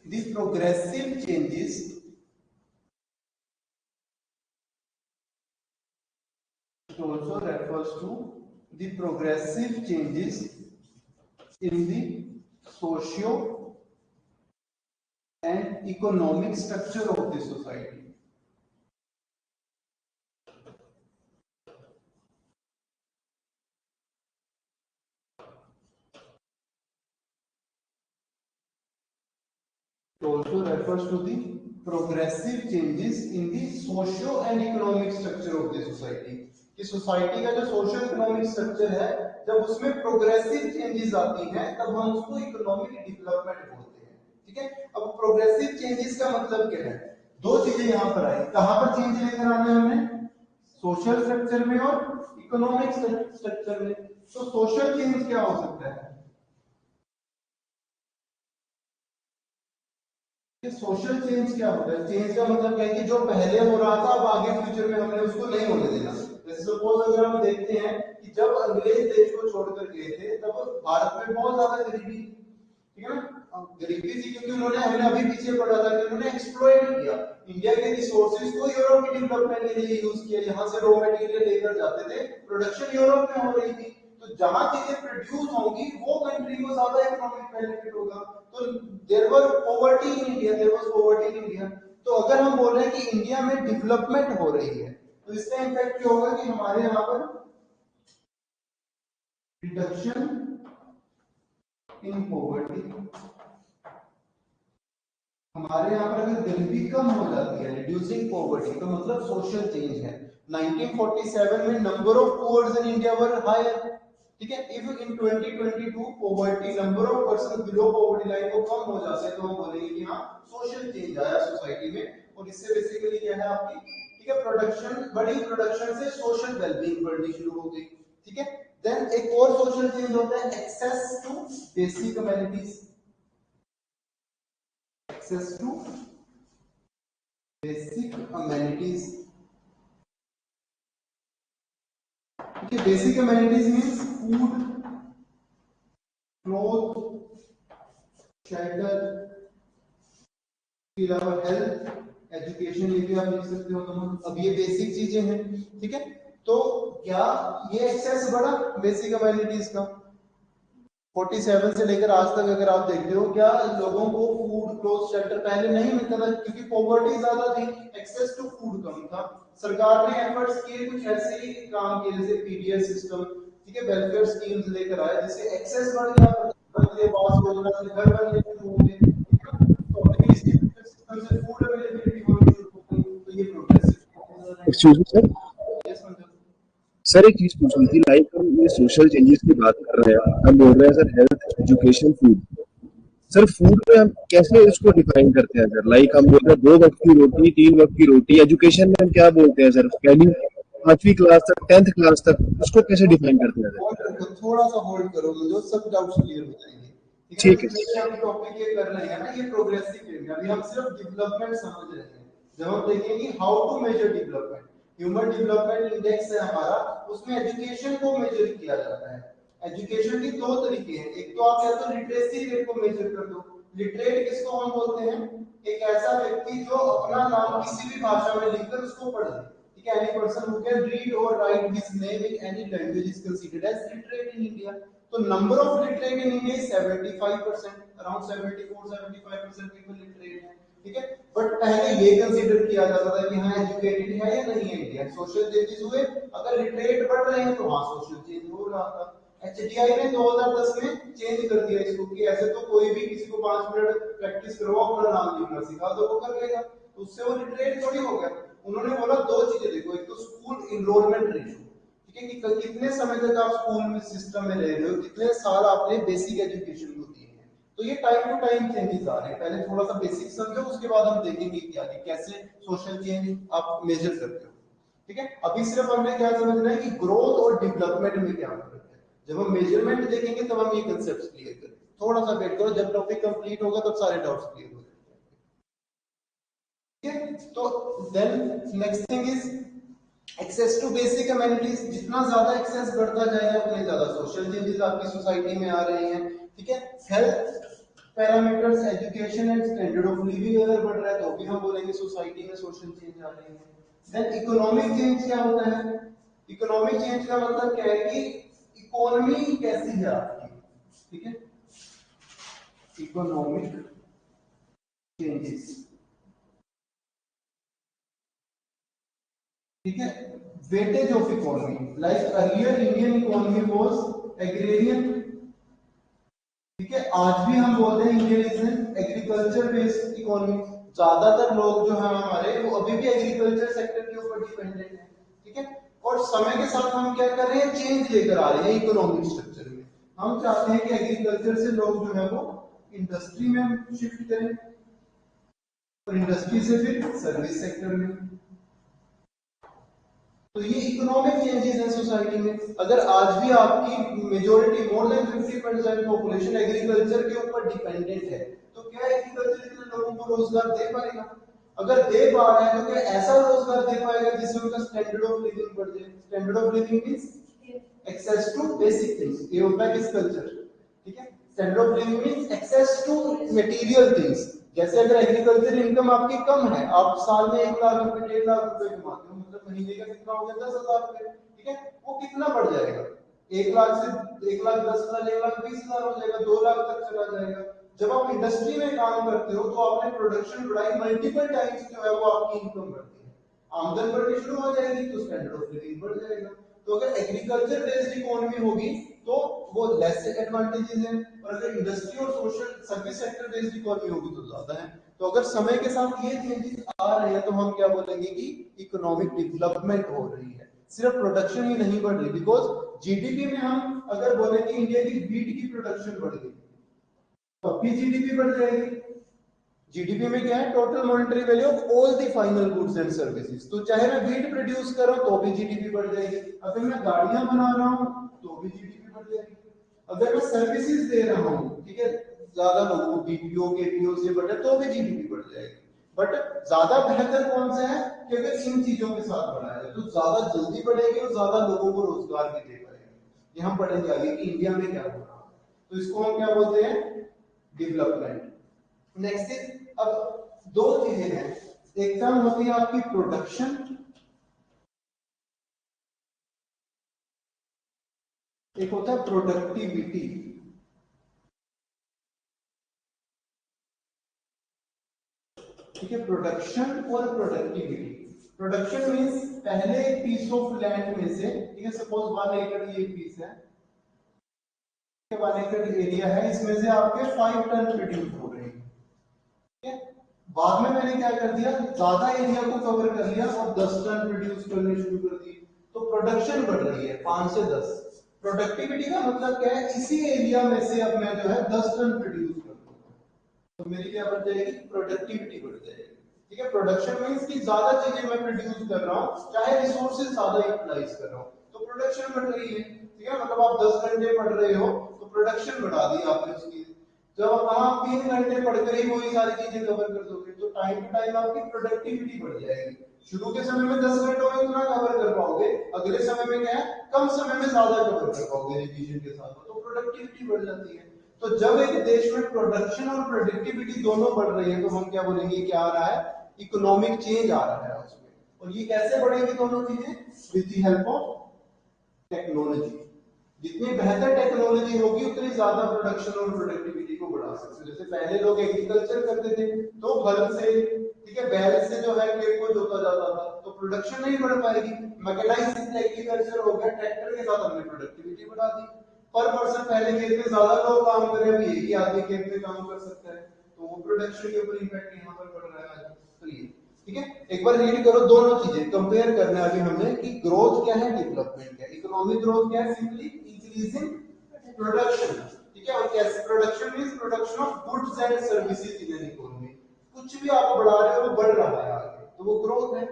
the progressive changes, it also refers to the progressive changes in the socio and economic structure of the society. It also refers to the progressive changes in the socio and economic structure of the society. कि society का जो social economic structure है, जब उसमें progressive changes आती हैं तब हम उसको इकोनॉमिक डेवलपमेंट बोलते हैं। ठीक है, अब प्रोग्रेसिव चेंजेस का मतलब क्या है, दो चीजें यहां पर आई, कहां पर चेंज लेकर आना है हमें, सोशल स्ट्रक्चर में और इकोनॉमिक स्ट्रक्चर में। तो सोशल चेंज क्या हो सकता है, सोशल चेंज क्या होता है, चेंज का मतलब क्या है कि जो पहले हो रहा था अब आगे फ्यूचर में हमने उसको नहीं होने देना। जैसे सपोज अगर हम देखते हैं कि जब अंग्रेज देश को छोड़कर गए थे तब भारत में बहुत ज्यादा गरीबी, ठीक है ना, गरीबी थी क्योंकि उन्होंने, हमने अभी पीछे पढ़ा था कि उन्होंने एक्सप्लॉइट किया इंडिया के रिसोर्सेज को, यूरोप की डेवलपमेंट के लिए यूज किया, यहाँ से रॉ मटेरियल लेकर जाते थे, प्रोडक्शन यूरोप में हो रही थी, तो जहां चीजें प्रोड्यूस होंगी वो कंट्री को ज्यादा इकोनॉमिक बेनिफिट होगा। तो there were poverty in India, there was poverty in India. तो अगर हम बोल रहे हैं कि इंडिया में डेवलपमेंट हो रही है तो इसका इंपैक्ट क्या होगा कि हमारे यहाँ पर रिडक्शन इन पॉवर्टी, हमारे यहाँ पर अगर गरीबी कम हो जाती है, रिड्यूसिंग पॉवर्टी, तो मतलब सोशल चेंज है। 1947 में number of poors in India were higher, ठीक है, if in 2022 poverty, number of person below poverty line को कम हो जाते हैं तो हम बोलेंगे कि हाँ सोशल चेंज आया सोसाइटी में। और इससे बेसिकली क्या है आपकी, ठीक है, प्रोडक्शन बढ़ी, प्रोडक्शन से सोशल वेलबींग बढ़नी शुरू हो गई। ठीक है, देन एक और सोशल चेंज होता है access to basic amenities, access to basic amenities. Okay, basic amenities means food, clothes, shelter, के अलावा हेल्थ, एजुकेशन, ये भी आप लिख सकते हो। तो अब ये बेसिक चीजें हैं, ठीक है। तो क्या ये एक्सेस बढ़ा बेसिक अमेनिटीज का, 47 से लेकर आज तक अगर आप देखते हो, क्या लोगों को फूड, क्लोथ, शेल्टर पहले नहीं मिलता था क्योंकि पॉवर्टी ज्यादा थी, एक्सेस टू फूड कम था। सरकार ने एफर्ट्स किए, कुछ ऐसे ही काम किए जैसे पीडीएस सिस्टम, ठीक है, वेलफेयर स्कीम्स लेकर आए जिससे एक्सेस बढ़ गया, आवास योजना से घर बनने शुरू हो गए, तो अभी इसी सिस्टम से फूड अवेलेबिलिटी होनी शुरू हो गई। तो ये progressive. Excuse me sir, sir एक चीज पूछनी थी, लाइक हम ये सोशल चेंजेस की बात कर रहे हैं, हम बोल रहे हैं sir health, education, food. Sir food में हम कैसे इसको डिफाइन करते हैं सर, लाइक हम बोलते हैं 2 वक्त की रोटी, 3 वक्त की रोटी। एजुकेशन में हम क्या बोलते हैं सर, पहली 5वीं क्लास तक, 10th क्लास तक, उसको कैसे डिफाइन करते हैं सर? थोड़ा सा होल्ड करो, मुझे सब डाउट्स क्लियर हो जाएंगे। ठीक है। हम टॉपिक ये कर रहे हैं ना, ये प्रोग्रेसिव है, अभी हम सिर्फ डेवलपमेंट समझ रहे हैं। जब हम देखेंगे how to measure development, human development index है हमारा, उसमें एजुकेशन को मेजर किया जाता है। एजुकेशन के 2 तरीके हैं, एक तो आप या तो लिटरेसी रेट को मेजर कर दो। लिटरेट किसको हम बोलते हैं, एक ऐसा व्यक्ति जो अपना नाम किसी भी भाषा में लिखकर उसको पढ़ ले, ठीक है, any person who can read or write his name in any language is considered as literate in India। तो number of literate in India is 75%, around 74-75% people literate है, ठीक है। बट पहले ये कंसीडर किया जाता था कि हाँ एजुकेटेड है या नहीं है इंडिया, सोशल चेंजेस हुए, अगर लिटरेट बढ़ रहे हैं तो हाँ सोशल चेंज हो रहा था। एचडीआई ने 2010 में चेंज कर दिया इसको कि ऐसे तो कोई भी किसी को 5 मिनट प्रैक्टिस करवाओ अपना नाम लिखना सिखा दो वो कर लेगा, तो उससे वो लिटरेट थोड़ी हो गया। उन्होंने बोला दो चीजें देखो, एक तो स्कूल इनरोलमेंट रेशियो, ठीक है, कि कितने समय तक आप स्कूल में सिस्टम में रह रहे हो, कितने साल आपने बेसिक एजुकेशन को दी है, तो ये टाइम टू टाइम चेंजेस आ रहे हैं। पहले थोड़ा सा बेसिक समझो, उसके बाद हम देखेंगे कि आगे कैसे सोशल चेंज आप मेजर करते हो, ठीक है। अभी सिर्फ हमने क्या समझना है कि ग्रोथ और डेवलपमेंट में क्या फर्क है। जब हम मेजरमेंट देखेंगे तब हम ये कंसेप्ट क्लियर करेंगे। थोड़ा सा वेट करो, जब टॉपिक कंप्लीट होगा तब सारे डाउट्स क्लियर हो जाएंगे, ठीक है। तो then next thing is access to basic amenities. जितना ज्यादा एक्सेस बढ़ता जाएगा उतने ज्यादा सोशल चेंजेस आपकी सोसाइटी में आ रहे हैं, ठीक है। Health parameters, education and standard of living अगर बढ़ रहा है तो भी हम बोलेंगे सोसाइटी में सोशल चेंज आ रही है। देन इकोनॉमिक चेंज क्या होता है? इकोनॉमिक चेंज का मतलब क्या है कि इकोनॉमी कैसी है आपकी, ठीक है, इकोनॉमिक चेंजेस, ठीक है। Weightage of economy, like earlier Indian economy was agrarian, ठीक है। आज भी हम बोलते हैं India is an agriculture based economy. ज्यादातर लोग जो है हमारे वो अभी भी एग्रीकल्चर सेक्टर के ऊपर डिपेंडेंट है, ठीक है। और समय के साथ हम क्या कर रहे हैं, चेंज लेकर आ रहे हैं इकोनॉमिक स्ट्रक्चर में। हम चाहते हैं कि एग्रीकल्चर से लोग जो है वो इंडस्ट्री में शिफ्ट करें, और इंडस्ट्री से फिर सर्विस सेक्टर में। तो ये इकोनॉमिक चेंजेस हैं सोसाइटी में। अगर आज भी आपकी majority more than 50% population agriculture के ऊपर डिपेंडेंट है, तो क्या एग्रीकल्चर इतने लोगों को रोजगार दे पाएगा? अगर दे पा रहा है तो क्या ऐसा रोजगार दे पाएगा जिससे उनका स्टैंडर्ड ऑफ लिविंग बढ़ जाए? Standard of living means access to basic things, ये होता है किस कल्चर, ठीक है। Standard of living means access to material things. जैसे अगर एग्रीकल्चर इनकम आपकी कम है, आप साल में 1 लाख रुपए 1.5 लाख रुपए कमाते हो, मतलब महीने का कितना हो गया, 10,000 रुपए, ठीक है। वो कितना बढ़ जाएगा? 1 लाख से 1,10,000, 1,20,000 हो जाएगा, 2 लाख तक चला जाएगा। जब आप इंडस्ट्री में काम करते हो तो आपने प्रोडक्शन बढ़ाई, मल्टीपल टाइम्स जो है वो आपकी इनकम बढ़ती है, आमदन बढ़नी शुरू हो जाएगी, तो स्टैंडर्ड ऑफ लिविंग बढ़ जाएगा। तो अगर एग्रीकल्चर बेस्ड इकोनॉमी होगी तो वो लेस एडवांटेजेस हैं, और अगर इंडस्ट्री और social service sector based economy होगी तो ज्यादा है। तो अगर समय के साथ ये चेंजेस आ रहे हैं तो हम क्या बोलेंगे कि इकोनॉमिक डेवलपमेंट हो रही है, सिर्फ प्रोडक्शन ही नहीं बढ़ रही। बिकॉज जीडीपी में हम अगर बोलेंगे इंडिया की व्हीट की प्रोडक्शन बढ़ गई तो भी जीडीपी बढ़ जाएगी। जीडीपी में क्या है, total monetary value of all the final goods and services. तो चाहे मैं व्हीट प्रोड्यूस कर रहा हूं तो भी जीडीपी बढ़ जाएगी, अगर मैं गाड़ियां बना रहा हूं तो भी जीडीपी बढ़ जाएगी, अगर मैं सर्विसेज दे रहा हूं, ठीक है, ज्यादा लोगों को बीपीओ केपीओ से बढ़े तो भी जीडीपी बढ़ जाएगी। बट ज्यादा बेहतर कौन सा है कि अगर इन चीजों के साथ बढ़ाया जाए तो ज्यादा जल्दी बढ़ेगी और ज्यादा लोगों को रोजगार भी दे पाएगी। ये हम पढ़ेंगे आगे कि इंडिया में क्या हो रहा है, तो इसको हम क्या बोलते हैं, डेवलपमेंट। नेक्स्ट इज, अब दो चीजें हैं, एक टर्म होती है आपकी प्रोडक्शन, एक होता है प्रोडक्टिविटी, ठीक है। प्रोडक्शन और प्रोडक्टिविटी, प्रोडक्शन मींस पहले एक पीस ऑफ लैंड में से, ठीक है, सपोज 1 एकड़ ये पीस है, 1 एकड़ एरिया है, इसमें से आपके 5 टन प्रोड्यूस हो रहे हैं, ठीक है। बाद में मैंने क्या कर दिया, ज्यादा एरिया को कवर कर लिया और 10 टन प्रोड्यूस करने शुरू कर दिए, तो प्रोडक्शन बढ़ रही है 5 से 10। प्रोडक्टिविटी का मतलब क्या है, इसी एरिया में से अब मैं जो है 10 टन प्रोड्यूस कर दूंगा, तो मेरी क्या बढ़ जाएगी, प्रोडक्टिविटी बढ़ जाएगी, ठीक है। प्रोडक्शन मींस कि ज्यादा चीजें मैं प्रोड्यूस कर रहा हूं, चाहे रिसोर्सेज ज्यादा यूटिलाइज कर रहा हूं, तो प्रोडक्शन बढ़ रही है, ठीक है। मतलब आप 10 घंटे पढ़ रहे हो तो प्रोडक्शन बढ़ा दी आपने उसकी। जब आप 3 घंटे पढ़कर ही वही सारी चीजें कवर कर दोगे तो टाइम टू टाइम आपकी प्रोडक्टिविटी बढ़ जाएगी। शुरू के समय में 10 घंटों में उतना कवर कर पाओगे, अगले समय में क्या है, कम समय में ज्यादा कवर कर पाओगे रिवीजन के साथ, तो प्रोडक्टिविटी बढ़ जाती है। तो जब एक देश में प्रोडक्शन और प्रोडक्टिविटी दोनों बढ़ रही है तो हम क्या बोलेंगे, क्या आ रहा है, इकोनॉमिक चेंज आ रहा है उसमें। और ये कैसे बढ़ेगी दोनों चीजें, with the help of technology, जितनी बेहतर टेक्नोलॉजी होगी उतनी ज्यादा प्रोडक्शन और प्रोडक्टिविटी को बढ़ा सकते हैं। जैसे पहले लोग एग्रीकल्चर करते थे तो हल से, ठीक है, बैल से जो है खेत को जोता जाता था, तो प्रोडक्शन नहीं बढ़ पाएगी। मैकेनाइज्ड एग्रीकल्चर हो गया, ट्रैक्टर के साथ हमने प्रोडक्टिविटी बढ़ा दी। पर पर्सन पहले खेत में ज्यादा लोग काम कर रहे हैं, अभी एक ही आदमी खेत में काम कर सकता है, तो वो प्रोडक्शन के ऊपर इम्पैक्ट यहाँ पर पड़ रहा है। तो ये ठीक है, एक बार रीड करो, दोनों चीजें कंपेयर करना है अभी हमने कि ग्रोथ क्या है, डेवलपमेंट क्या है। इकोनॉमिक ग्रोथ क्या है, सिंपली इंक्रीजिंग प्रोडक्शन, ठीक है, और कैसे production means production of goods and services in an economy. कुछ भी आप बढ़ा रहे हो वो बढ़ रहा है आगे, तो वो ग्रोथ है।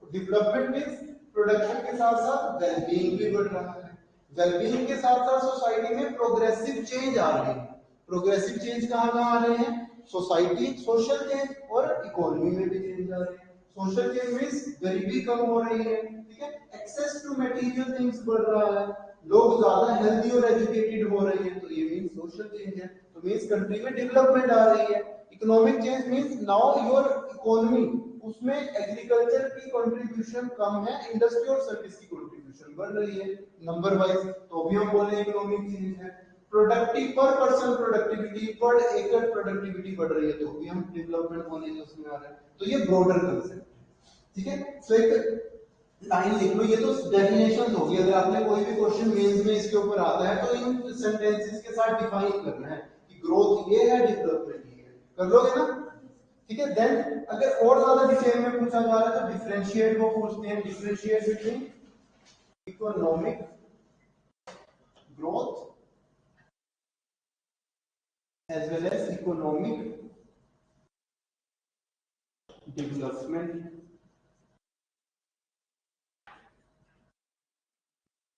डेवलपमेंट मींस प्रोडक्शन के साथ साथ वेलबीइंग भी बढ़ रहा है, वेलबीइंग के साथ साथ सोसाइटी में प्रोग्रेसिव चेंज आ रही है। प्रोग्रेसिव चेंज कहाँ आ रहे हैं, सोसाइटी, सोशल चेंज और इकोनॉमी में भी चेंज आ रहे हैं। सोशल चेंज मींस गरीबी कम हो रही है, ठीक है, एक्सेस टू मटेरियल थिंग्स बढ़ रहा है, लोग ज्यादा हेल्दी और एजुकेटेड हो रहे हैं, तो ये मींस सोशल चेंज है। तो मींस कंट्री में डेवलपमेंट आ रही है। Economic change means now your economy, उसमें एग्रीकल्चर की कंट्रीब्यूशन कम है, इंडस्ट्री और सर्विस की कंट्रीब्यूशन बढ़ रही है नंबर वाइज, तो भी हम बोले इकोनॉमिक चेंज है। प्रोडक्टिव पर पर्सन प्रोडक्टिविटी, पर एकड़ प्रोडक्टिविटी बढ़ रही है, तो भी हम डेवलपमेंट होने के उसमें आ रहे हैं। तो ये ब्रॉडर कंसेप्ट है, ठीक है। सो एक लाइन लिख लो, ये तो डेफिनेशन होगी। अगर आपने कोई भी क्वेश्चन मेंस में इसके ऊपर आता है तो इन सेंटेंसेस के साथ डिफाइन करना है कि ग्रोथ ये है, डेवलपमेंट ये है, कर लोगे ना, ठीक है। देन अगर और ज्यादा डिटेल में पूछा जा रहा है तो डिफरेंशिएट को पूछते हैं, differentiate between economic growth as well as economic development।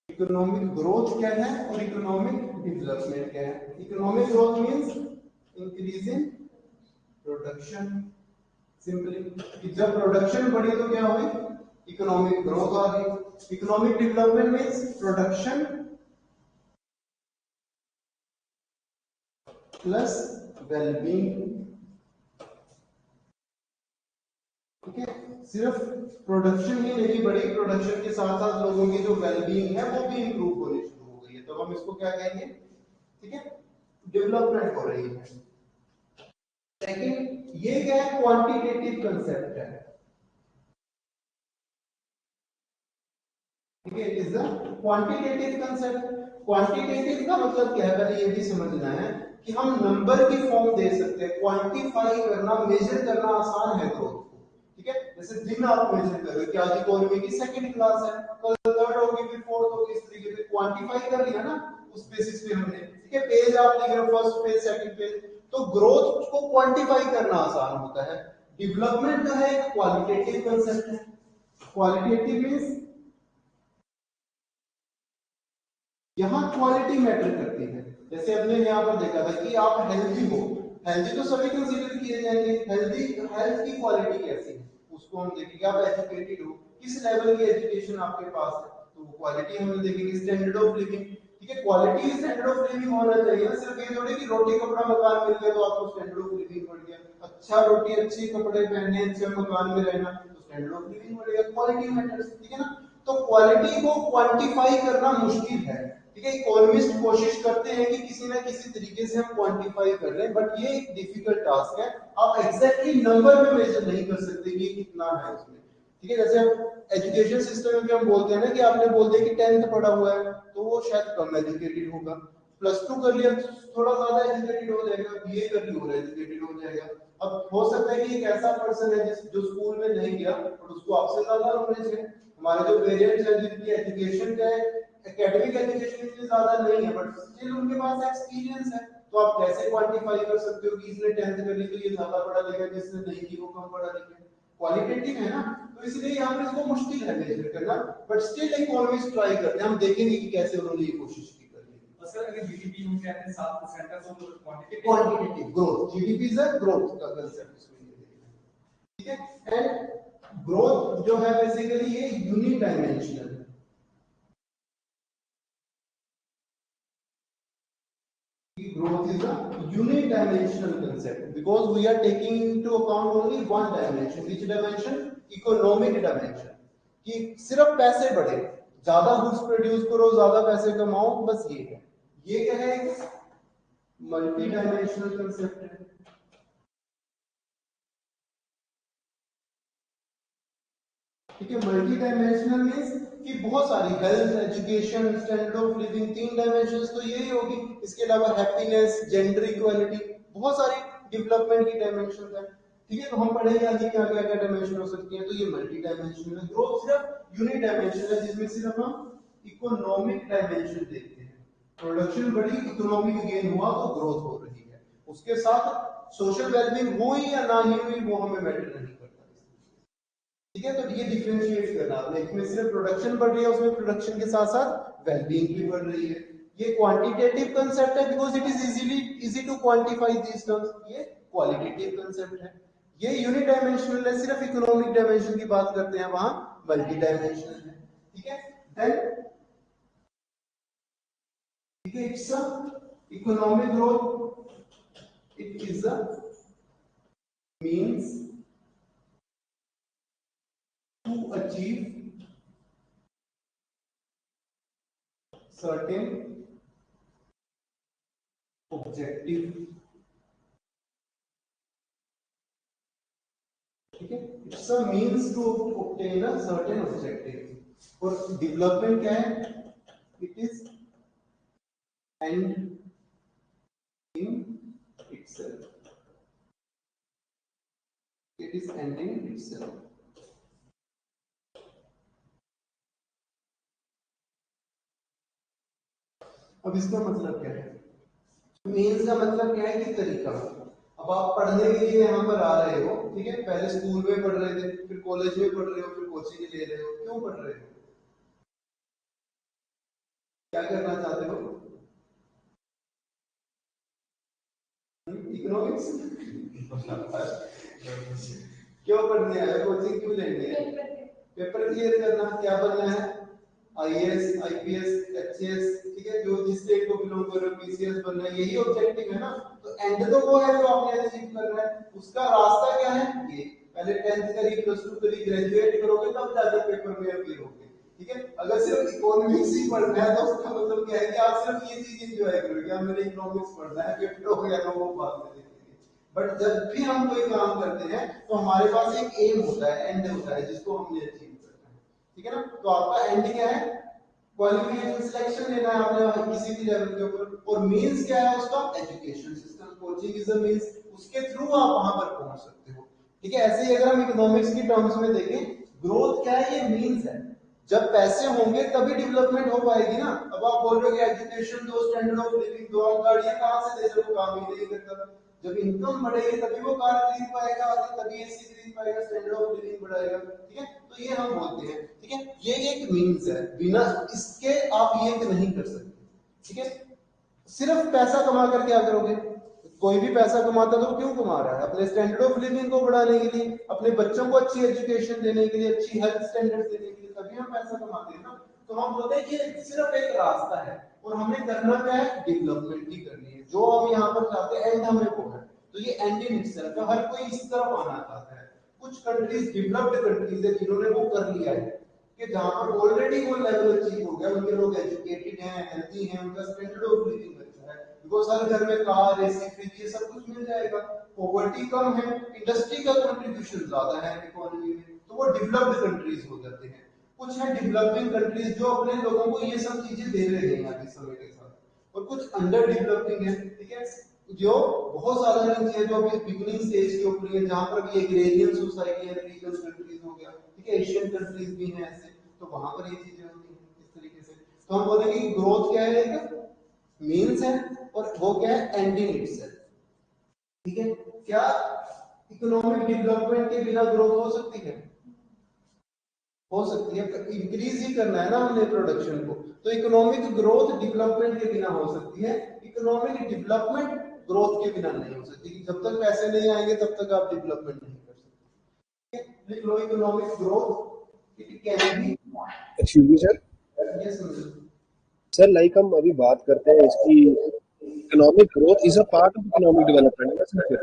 Economic growth क्या है और इकोनॉमिक डेवलपमेंट क्या है। Economic growth means increasing production, simply जब प्रोडक्शन बढ़ी तो क्या हुई, इकोनॉमिक ग्रोथ आ गई। Economic development means production plus wellbeing, ठीक है। सिर्फ प्रोडक्शन ही नहीं बढ़ी, प्रोडक्शन के साथ साथ लोगों की जो वेलबींग है वो भी इंप्रूव होनी शुरू हो गई है, तो हम इसको क्या कहेंगे, ठीक है, डेवलपमेंट हो रही है। सेकंड, ये क्या है, क्वांटिटेटिव कंसेप्ट है, ठीक है, it is a quantitative concept. Quantitative का मतलब क्या है, पहले ये भी समझना है कि हम नंबर की फॉर्म दे सकते हैं। क्वांटिफाई करना, मेजर करना आसान है ग्रोथ को, ठीक है। जैसे दिन आप मेजर कर रहे हो कि आज इकोनॉमी की सेकंड क्लास है, कल थर्ड होगी, फिर फोर्थ होगी, इस तरीके से क्वांटिफाई कर लिया ना उस बेसिस पे हमने, ठीक है। पेज आप लिख रहे हो, फर्स्ट पेज, सेकंड पेज, तो ग्रोथ को क्वांटिफाई करना आसान होता है। डेवलपमेंट का है एक क्वालिटेटिव कंसेप्ट है। क्वालिटेटिव मींस यहाँ क्वालिटी मैटर करती है। जैसे हमने यहाँ पर देखा था कि आप हेल्दी हो, हेल्दी तो सभी कंसीडर किए जाएंगे, हेल्दी हेल्थ की क्वालिटी कैसी है उसको हम देखेंगे। आप एजुकेटेड हो, किस लेवल की एजुकेशन आपके पास है, तो वो क्वालिटी हम देखेंगे। स्टैंडर्ड ऑफ लिविंग, ठीक है, क्वालिटी स्टैंडर्ड ऑफ लिविंग होना चाहिए ना, सिर्फ ये थोड़ी कि रोटी कपड़ा मकान मिल गया तो आपको स्टैंडर्ड ऑफ लिविंग बढ़ गया। अच्छा रोटी, अच्छे कपड़े पहनने, अच्छे मकान में रहना, तो स्टैंडर्ड ऑफ लिविंग बढ़ेगा। क्वालिटी मैटर्स, ठीक है ना। तो क्वालिटी को क्वांटिफाई करना मुश्किल है, ठीक है। इकोनॉमिस्ट कोशिश करते हैं कि किसी ना किसी तरीके से हम क्वांटिफाई कर लें, बट ये एक डिफिकल्ट टास्क है। आप एग्जैक्टली नंबर में मेजर नहीं कर सकते कि कितना है उसमें, ठीक है। जैसे एजुकेशन सिस्टम में भी हम बोलते हैं ना कि आपने बोल दिया कि 10th पढ़ा हुआ है तो वो शायद कम एजुकेटेड होगा, प्लस 2 कर लिया थोड़ा ज्यादा एजुकेटेड हो जाएगा, बीए कर लिया और एजुकेटेड हो जाएगा। अब हो सकता है कि एक ऐसा पर्सन है जो स्कूल में नहीं गया और उसको आपसे ज्यादा नॉलेज है। हमारे जो पेरेंट्स हैं जिनकी एजुकेशन का एकेडमिक एजुकेशन इतनी ज्यादा नहीं है, बट स्टिल उनके पास एक्सपीरियंस है, तो आप कैसे क्वांटिफाई कर सकते हो कि इसने 10th कर ली तो ये ज्यादा पढ़ा लिखा है, जिसने नहीं की वो कम पढ़ा लिखा है। क्वालिटेटिव है ना, तो इसलिए यहाँ पे इसको मुश्किल है मेजर करना, बट स्टिल इकोनॉमिस्ट ट्राई करते हैं। हम देखेंगे कि कैसे उन्होंने ये कोशिश की कर ली। सर अगर जीडीपी हम कहते हैं 7% है तो quantitative growth, GDP is a growth का कंसेप्ट इसमें ये देखना, ठीक है। एंड ग्रोथ जो है बेसिकली ये यूनिडायमेंशनल है, growth is a unidimensional concept because we are taking into account only one dimension, which dimension, economic dimension, कि सिर्फ पैसे बढ़े, ज्यादा गुड्स प्रोड्यूस करो, ज्यादा पैसे कमाओ, बस ये है। ये क्या है, मल्टी डायमेंशनल कंसेप्ट है। ठीक है, मल्टी डायमेंशनल मींस कि बहुत सारी health, education, standard of living, 3 dimensions तो यही होगी। इसके अलावा हैप्पीनेस, जेंडर इक्वालिटी, बहुत सारी डेवलपमेंट की डायमेंशन है। ठीक है, तो हम पढ़ेंगे आगे क्या क्या क्या डायमेंशन हो सकती है। तो ये मल्टी डायमेंशनल है। ग्रोथ सिर्फ यूनिक डायमेंशन है, जिसमें सिर्फ हम इकोनॉमिक डायमेंशन देखते हैं। प्रोडक्शन बढ़ी, इकोनॉमिक गेन हुआ, तो ग्रोथ हो रही है। उसके साथ सोशल वेलबींग हुई या ना ही हुई, वो हमें मैटर नहीं करता। ठीक है, तो ये डिफरेंशिएट करना आपने, इसमें सिर्फ प्रोडक्शन बढ़ रही है, उसमें प्रोडक्शन के साथ साथ वेलबींग भी बढ़ रही है। ये क्वांटिटेटिव कंसेप्ट है, because it is easy to quantify these terms. ये क्वालिटेटिव कंसेप्ट है। ये यूनिडायमेंशनल है, सिर्फ इकोनॉमिक डायमेंशन की बात करते हैं, वहां मल्टी डायमेंशनल है। ठीक है, देन ठीक है, it's a economic growth, it is a means to achieve certain objective। ठीक है, it's a means to obtain a certain objective। और डेवलपमेंट क्या है, it is end in itself, it is end in itself। अब इसका मतलब क्या है, मीन्स का मतलब क्या है कि तरीका। अब आप पढ़ने के लिए यहाँ पर आ रहे हो, ठीक है, पहले स्कूल में पढ़ रहे थे, फिर कॉलेज में पढ़ रहे हो, फिर कोचिंग ले रहे हो, क्यों पढ़ रहे हो, क्या करना चाहते हो, इकोनॉमिक्स। क्यों पढ़ने आए, कोचिंग क्यों लेनी है, पेपर क्लियर करना, क्या बनना है, आईएएस, आईपीएस, एचएएस। ठीक है, जो जिस स्टेट को बिलोंग कर रहे हो, पीसीएस बनना है, यही ऑब्जेक्टिव है ना। तो एंड तो वो है जो आपने अचीव करना है, उसका रास्ता क्या है, ये पहले 10th करी, +2 करी, ग्रेजुएट करोगे, तब जाकर पेपर में अपीयर होगे। ठीक है, अगर सिर्फ इकोनॉमिक्स ही पढ़ना है तो उसका मतलब क्या है कि आप सिर्फ ये चीज एंजॉय करोगे, आप मैंने इकोनॉमिक्स पढ़ना है, पेपर हो गया तो वो बाद में देखेंगे। बट जब भी हम कोई काम करते हैं तो हमारे पास एक एम होता है, एंड होता है, जिसको हमने अचीव करना है। ठीक है ना, तो आपका एंड क्या है, क्वालिफिकेशन सिलेक्शन लेना है आपने किसी भी लेवल के ऊपर, और मींस क्या है उसका, education system, coaching is a means, उसके थ्रू आप वहां पर पहुंच सकते हो। ठीक है, ऐसे ही अगर हम इकोनॉमिक्स की टर्म्स में देखें, ग्रोथ क्या है, ये मींस है। जब पैसे होंगे तभी डेवलपमेंट हो पाएगी ना। अब आप बोल रहे हो कि एजुकेशन दो, स्टैंडर्ड ऑफ लिविंग दो, आप गाड़ियां कहां से दे, जब काम ही नहीं करता। जब इनकम बढ़ेगी तभी वो कार खरीद पाएगा, तभी एसी खरीद पाएगा, स्टैंडर्ड ऑफ लिविंग बढ़ाएगा। ठीक है, तो ये हम बोलते हैं। ठीक है, ये एक मींस है, बिना इसके आप ये नहीं कर सकते। ठीक है, सिर्फ पैसा कमा कर क्या करोगे, कोई भी पैसा कमाता तो क्यों कमा रहा है, अपने स्टैंडर्ड ऑफ लिविंग को बढ़ाने के लिए, अपने बच्चों को अच्छी एजुकेशन देने के लिए, अच्छी हेल्थ स्टैंडर्ड देने के लिए, तभी हम पैसा कमाते हैं ना। तो हम बोलते हैं कि सिर्फ एक रास्ता है, और हमें करना क्या है, डेवलपमेंट ही करनी है, जो हम यहाँ पर चाहते हैं एंड हमें वो है। तो ये एंड इन इटसेल्फ है, हर कोई इस तरफ आना चाहता है। कुछ कंट्रीज, डेवलप्ड कंट्रीज है, जिन्होंने वो कर लिया है, कि जहां पर ऑलरेडी वो लेवल अचीव हो गया, उनके लोग एजुकेटेड हैं, हेल्थी हैं, उनका स्टैंडर्ड ऑफ लिविंग अच्छा है, बिकॉज हर घर में कार, एसी, फ्रिज, ये सब कुछ मिल जाएगा, पॉवर्टी कम है, इंडस्ट्री का कंट्रीब्यूशन ज्यादा है इकोनॉमी में, तो वो डेवलप्ड कंट्रीज हो जाते हैं। कुछ है डेवलपिंग कंट्रीज जो अपने लोगों को ये सब चीजें दे रहे हैं अभी समय के साथ, और कुछ अंडर डेवलपिंग है। ठीक है, जो बहुत ज्यादा नहीं है, जो अभी बिगिनिंग स्टेज के ऊपर है, जहां पर भी एग्रेरियन सोसाइटी है, रीजनल कंट्रीज हो गया। ठीक है, एशियन कंट्रीज भी हैं ऐसे, तो वहां पर ये चीजें होती हैं इस तरीके से। तो हम बोलेंगे कि ग्रोथ क्या है, एक मीन्स है, और वो क्या है, एंड इन इटसेल्फ। ठीक है, क्या इकोनॉमिक डेवलपमेंट के बिना ग्रोथ हो सकती है, हो सकती है, इंक्रीज ही करना है ना हमने प्रोडक्शन को। तो इकोनॉमिक ग्रोथ डेवलपमेंट के बिना हो सकती है, इकोनॉमिक डेवलपमेंट ग्रोथ के बिना नहीं हो सकती। जब तक पैसे नहीं आएंगे तब तक आप डेवलपमेंट नहीं कर सकते। लिख लो, economic growth it can be, excuse me sir. Yes sir like हम अभी बात करते हैं इसकी, economic growth is a part of economic development है सर फिर।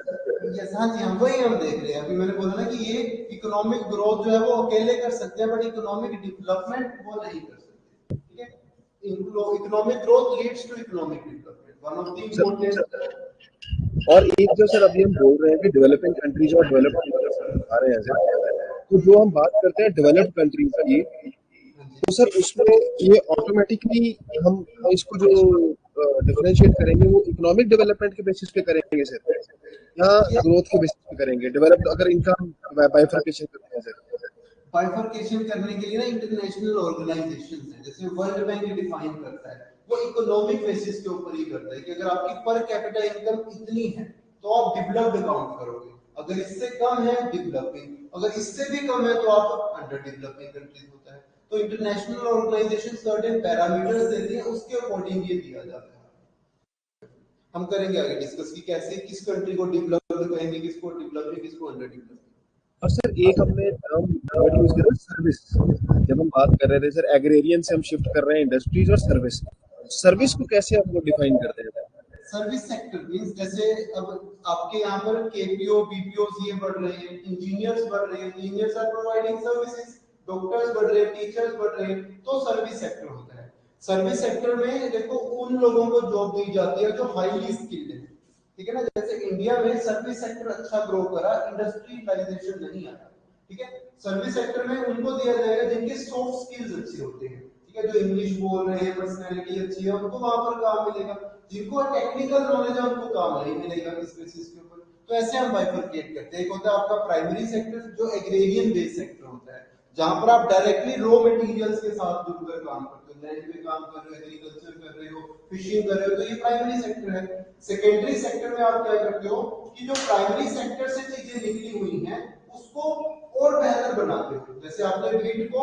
यस, हाँ जी, हम वही हम देख रहे हैं। अभी मैंने बोला ना कि ये इकोनॉमिक ग्रोथ जो है वो अकेले कर सकते हैं, बट इकोनॉमिक डेवलपमेंट वो नहीं कर सकते। Economic growth leads to economic development, one of the important. और एक जो सर अभी हम बोल रहे हैं कि डेवलपिंग कंट्रीज और डेवलप्ड कंट्रीज आ रहे हैं सर, तो जो हम बात करते हैं डेवलप्ड कंट्रीज की, तो सर उसमें ये ऑटोमेटिकली हम इसको जो डिफरेंशिएट करेंगे वो इकोनॉमिक डेवलपमेंट के बेसिस पे करेंगे सर, या ग्रोथ के बेसिस पे करेंगे? डेवलप्ड अगर इनका हम बाइफर्केशन करते हैं सर। बाइफर्केशन करने के लिए ना इंटरनेशनल ऑर्गेनाइजेशंस हैं, जैसे वर्ल्ड बैंक डिफाइन करता है, वो इकोनॉमिक बेसिस के ऊपर ही करता है कि अगर आपकी पर कैपिटा इनकम इतनी है तो आप डेवलप्ड काउंट करोगे, अगर इससे कम है डेवलपिंग, अगर इससे भी कम है तो आप अंडर डेवलपिंग कंट्रीज होता है। तो इंटरनेशनल ऑर्गेनाइजेशन सर्टेन पैरामीटर्स देती है, उसके अकॉर्डिंग ये दिया जाता है। हम करेंगे आगे डिस्कस कि कैसे किस कंट्री को डेवलप्ड कहेंगे, किसको डेवलपिंग, किसको अंडर डेवलपिंग। और सर एक हमने टर्म वर्ड यूज किया सर्विस, जब हम बात कर रहे थे सर एग्रेरियन से हम शिफ्ट कर रहे हैं इंडस्ट्रीज और सर्विस, सर्विस को कैसे हम लोग डिफाइन करते हैं? सर्विस सेक्टर मींस जैसे अब आपके यहाँ पर केपीओ बीपीओ ये बढ़ रहे हैं, इंजीनियर्स बढ़ रहे हैं, engineers are providing services, doctors बढ़ रहे हैं, टीचर्स बढ़ रहे हैं, तो सर्विस सेक्टर होता है। सर्विस सेक्टर में देखो उन लोगों को जॉब दी जाती है जो हाईली स्किल्ड है, ठीक है ना। जैसे इंडिया में सर्विस सेक्टर अच्छा ग्रो करा, इंडस्ट्रियलाइजेशन नहीं आया, ठीक है। सर्विस सेक्टर में उनको दिया जाएगा जिनके सॉफ्ट स्किल्स अच्छे होते हैं, ठीक है, जो इंग्लिश बोल रहे हैं, पर्सनैलिटी अच्छी है, उनको वहां पर काम मिलेगा। जिनको टेक्निकल नॉलेज है उनको काम नहीं मिलेगा किस बेसिस के ऊपर। तो ऐसे हम बाइफरकेट करते हैं। एक होता है आपका प्राइमरी सेक्टर जो एग्रेरियन बेस्ड सेक्टर होता है, जहां पर आप डायरेक्टली रॉ मटेरियल्स के साथ जुड़कर काम करते हो, लैंड पे काम कर रहे हो, एग्रीकल्चर कर रहे हो, फिशिंग कर रहे हो, तो ये प्राइमरी सेक्टर है। सेकेंडरी सेक्टर में आप क्या करते हो कि जो प्राइमरी सेक्टर से चीजें निकली हुई हैं उसको और बेहतर बनाते हो। जैसे आपने व्हीट को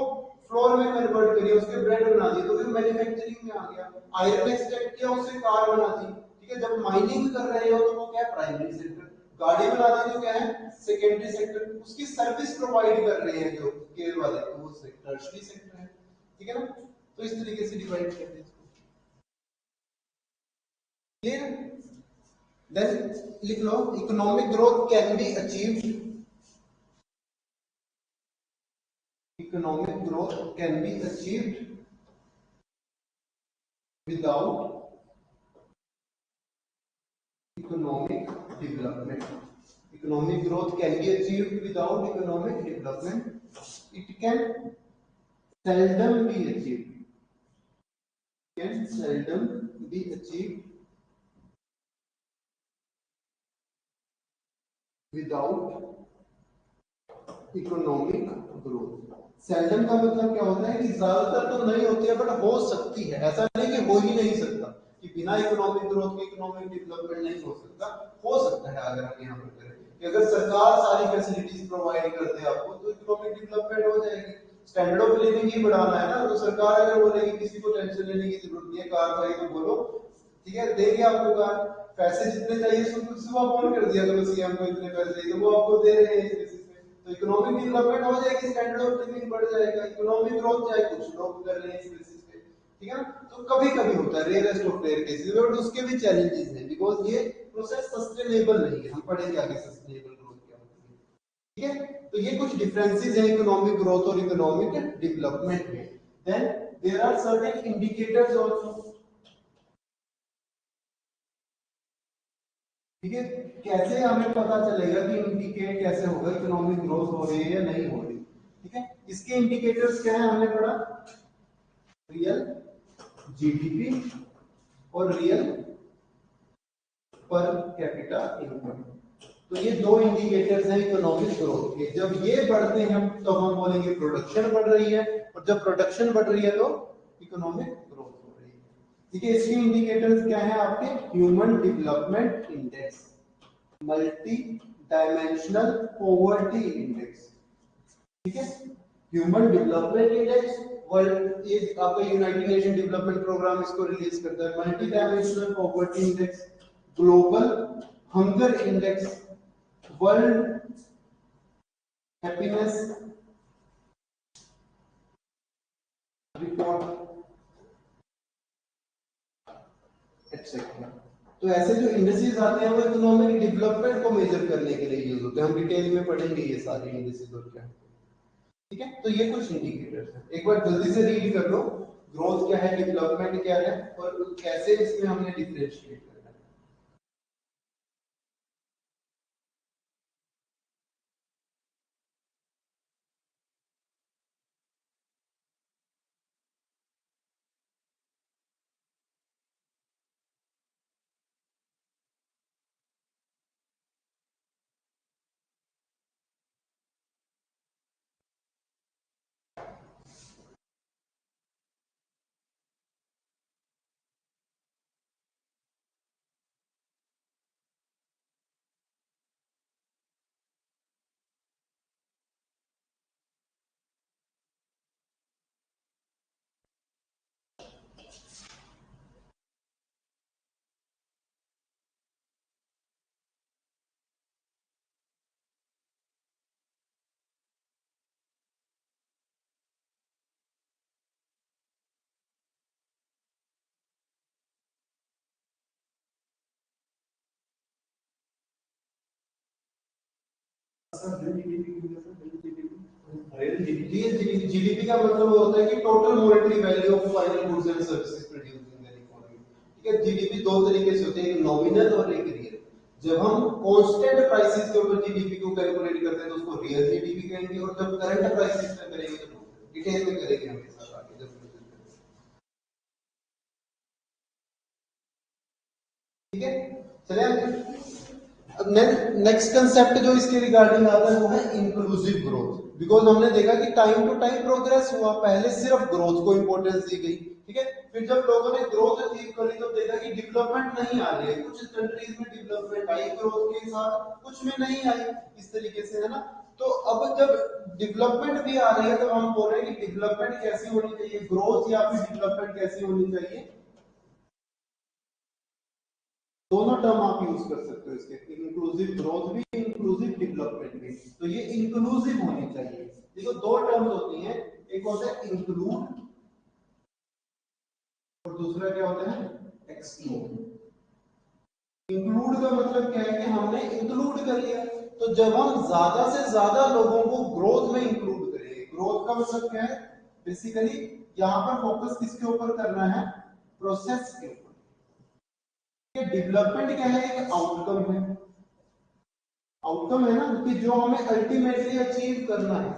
फ्लोर में कन्वर्ट करिए, उसके ब्रेड बना दिए, तो फिर मैन्युफैक्चरिंग में आ गया। आयरन एक्सट्रैक्ट किया, उससे कार बना दी, ठीक है। जब माइनिंग कर रहे हो तो वो क्या है, प्राइमरी सेक्टर। गाड़ी बना दी तो क्या है, सेकेंडरी सेक्टर। उसकी सर्विस प्रोवाइड कर रहे हैं जो केयर वाले, तो वो टर्शरी सेक्टर है, ठीक है ना। तो इस तरीके से डिवाइड करते हैं इसको, क्लियर। देन लिख लो, economic growth can be achieved, economic growth can be achieved without economic development. Economic growth can be achieved without economic development. It can seldom be achieved. Can seldom be achieved without economic growth. Seldom का मतलब क्या होता है कि ज्यादातर तो नहीं होती है, बट हो सकती है। ऐसा नहीं कि हो ही नहीं सकता, कि बिना इकोनॉमिक ग्रोथ के इकोनॉमिक डेवलपमेंट नहीं हो सकता। हो सकता है अगर हम यहाँ पर करें कि अगर सरकार सारी फैसिलिटीज प्रोवाइड कर दे आपको, तो इकोनॉमिक डेवलपमेंट हो जाएगी। स्टैंडर्ड ऑफ लिविंग ही बढ़ाना है ना, तो सरकार अगर बोलेगी किसी को टेंशन लेने की जरूरत नहीं है, कार चाहिए तो बोलो, ठीक है, देंगे आपको कार। पैसे जितने चाहिए सुबह फोन कर दिया करो सीएम को, इतने पैसे चाहिए, तो वो आपको दे रहे हैं। तो इकोनॉमिक डेवलपमेंट हो जाएगी, स्टैंडर्ड ऑफ लिविंग बढ़ जाएगा। इकोनॉमिक ग्रोथ चाहे कुछ लोग कर रहे हैं इस बेसिस पे, ठीक है ना। तो कभी कभी होता है, रेयरेस्ट ऑफ रेयर केसेस में, बट उसके भी चैलेंजेस हैं, बिकॉज ये प्रोसेस सस्टेनेबल नहीं है। हम पढ़ेंगे आगे सस्टेनेबल ग्रोथ क्या होती है, ठीक है। तो ये कुछ डिफरेंसेस हैं इकोनॉमिक ग्रोथ और इकोनॉमिक डेवलपमेंट में। Then there are certain indicators also, ठीक है। कैसे हमें पता चलेगा कि इंडिकेट कैसे होगा इकोनॉमिक ग्रोथ हो रही है या नहीं हो रही, ठीक है। इसके इंडिकेटर्स क्या है हमने पढ़ा, रियल जीडीपी और रियल पर कैपिटा इनकम। तो ये दो इंडिकेटर्स हैं इकोनॉमिक ग्रोथ के। जब ये बढ़ते हैं तो हम बोलेंगे प्रोडक्शन बढ़ रही है, और जब प्रोडक्शन बढ़ रही है तो इकोनॉमिक ग्रोथ हो रही है, ठीक है। इसके इंडिकेटर्स क्या है आपके, human development index, multi dimensional poverty index, ठीक है। ह्यूमन डेवलपमेंट इंडेक्स, वर्ल्ड ये आपका यूनाइटेड नेशन डेवलपमेंट प्रोग्राम इसको रिलीज करता है। Multi dimensional poverty index, global hunger index, world happiness report, etcetera. तो ऐसे जो इंडेक्सेस आते हैं वो इकोनॉमिक डेवलपमेंट को मेजर करने के लिए यूज होते हैं। हम डिटेल में पढ़ेंगे ये सारे इंडेक्सेस और क्या, ठीक है। तो ये कुछ इंडिकेटर्स हैं, एक बार जल्दी से रीड कर लो। ग्रोथ क्या है, डेवलपमेंट क्या है, और कैसे इसमें हमने डिफरेंशिएट करना है। जीडीपी का मतलब होता है कि total monetary value of final goods and services produced in the economy. ठीक है, जीडीपी दो तरीके से होते हैं, एक नॉमिनल और एक रियल। जब हम कांस्टेंट प्राइसेस के ऊपर जीडीपी को कैलकुलेट करते हैं तो उसको रियल जीडीपी कहेंगे, और जब करंट प्राइसेस में करेंगे तो डिटेल में करेंगे हमेशा आगे जब। ठीक है, चलिए आगे। अब नेक्स्ट कंसेप्ट जो इसके रिगार्डिंग आता है वो है इंक्लूसिव ग्रोथ। बिकॉज हमने देखा कि टाइम टू टाइम प्रोग्रेस हुआ, पहले सिर्फ ग्रोथ को इंपॉर्टेंस दी गई। ठीक है, फिर जब लोगों ने ग्रोथ अचीव करी तो देखा कि डेवलपमेंट नहीं आ रही है, कुछ कंट्रीज में डेवलपमेंट आई ग्रोथ के साथ, कुछ में नहीं आई, इस तरीके से, है ना। तो अब जब डेवलपमेंट भी आ रही है तो हम बोल रहे हैं कि डेवलपमेंट कैसी होनी चाहिए, ग्रोथ या फिर डेवलपमेंट कैसी होनी चाहिए। दोनों टर्म आप यूज कर सकते हो इसके, इंक्लूसिव ग्रोथ भी, इंक्लूसिव डेवलपमेंट भी। तो ये इंक्लूसिव होनी चाहिए। देखो दो टर्म्स होती हैं, एक होता है इंक्लूड और दूसरा क्या होता है एक्सक्लूड। इंक्लूड का मतलब क्या है कि हमने इंक्लूड कर लिया, तो जब हम ज्यादा से ज्यादा लोगों को ग्रोथ में इंक्लूड करेंगे, ग्रोथ का मतलब क्या है, बेसिकली यहां पर फोकस किसके ऊपर करना है, प्रोसेस के ऊपर। डेवलपमेंट क्या है, एक आउटकम है, आउटकम है ना, कि जो हमें अल्टीमेटली अचीव करना है।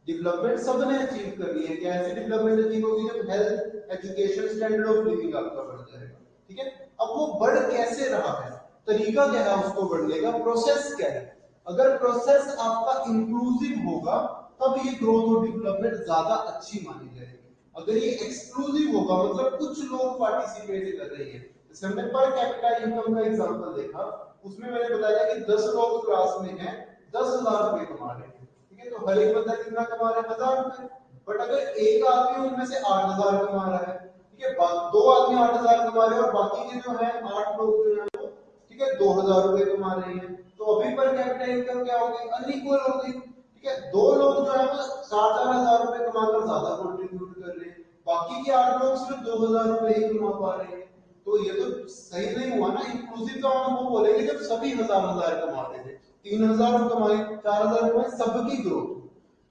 डेवलपमेंट सबने अचीव करनी है, कैसे डेवलपमेंट अचीव होगी, जब health, education, standard of living आपका बढ़ जाएगा। ठीक है, अब वो बढ़ कैसे रहा है, तरीका क्या है उसको बढ़ने का, प्रोसेस क्या है। अगर प्रोसेस आपका इंक्लूसिव होगा तब ये ग्रोथ और डेवलपमेंट ज्यादा अच्छी मानी जाएगी। अगर ये एक्सक्लूसिव होगा, मतलब कुछ लोग पार्टिसिपेट कर रहे हैं, जैसे हमने पर कैपिटा इनकम का एग्जांपल देखा, उसमें मैंने बताया कि 10 लोग क्लास में हैं, 10,000 रुपए कमा रहे हैं। ठीक है, तो हर एक बंदा कितना कमा रहा है, 1000 रुपए। बट अगर एक आदमी उनमें से 8,000 कमा रहा है, ठीक है, दो आदमी 8,000 कमा रहे हैं और बाकी के जो है 8 लोग जो है वो, ठीक है, 2,000 रुपए कमा रहे हैं, तो अभी पर कैपिटा इनकम क्या हो गई, अनइक्वल हो गई। ठीक है, दो लोग जो है वो 4,000 रुपए कमाकर ज्यादा कंट्रीब्यूट कर रहे हैं, बाकी के 8 लोग सिर्फ 2,000 रुपए ही कमा पा रहे हैं। तो ये तो सही नहीं हुआ ना। इंक्लूसिव तो हम वो बोलेंगे जब सभी हजार हजार कमाते थे, 3,000 कमाए, 4,000 कमाए, सबकी ग्रोथ।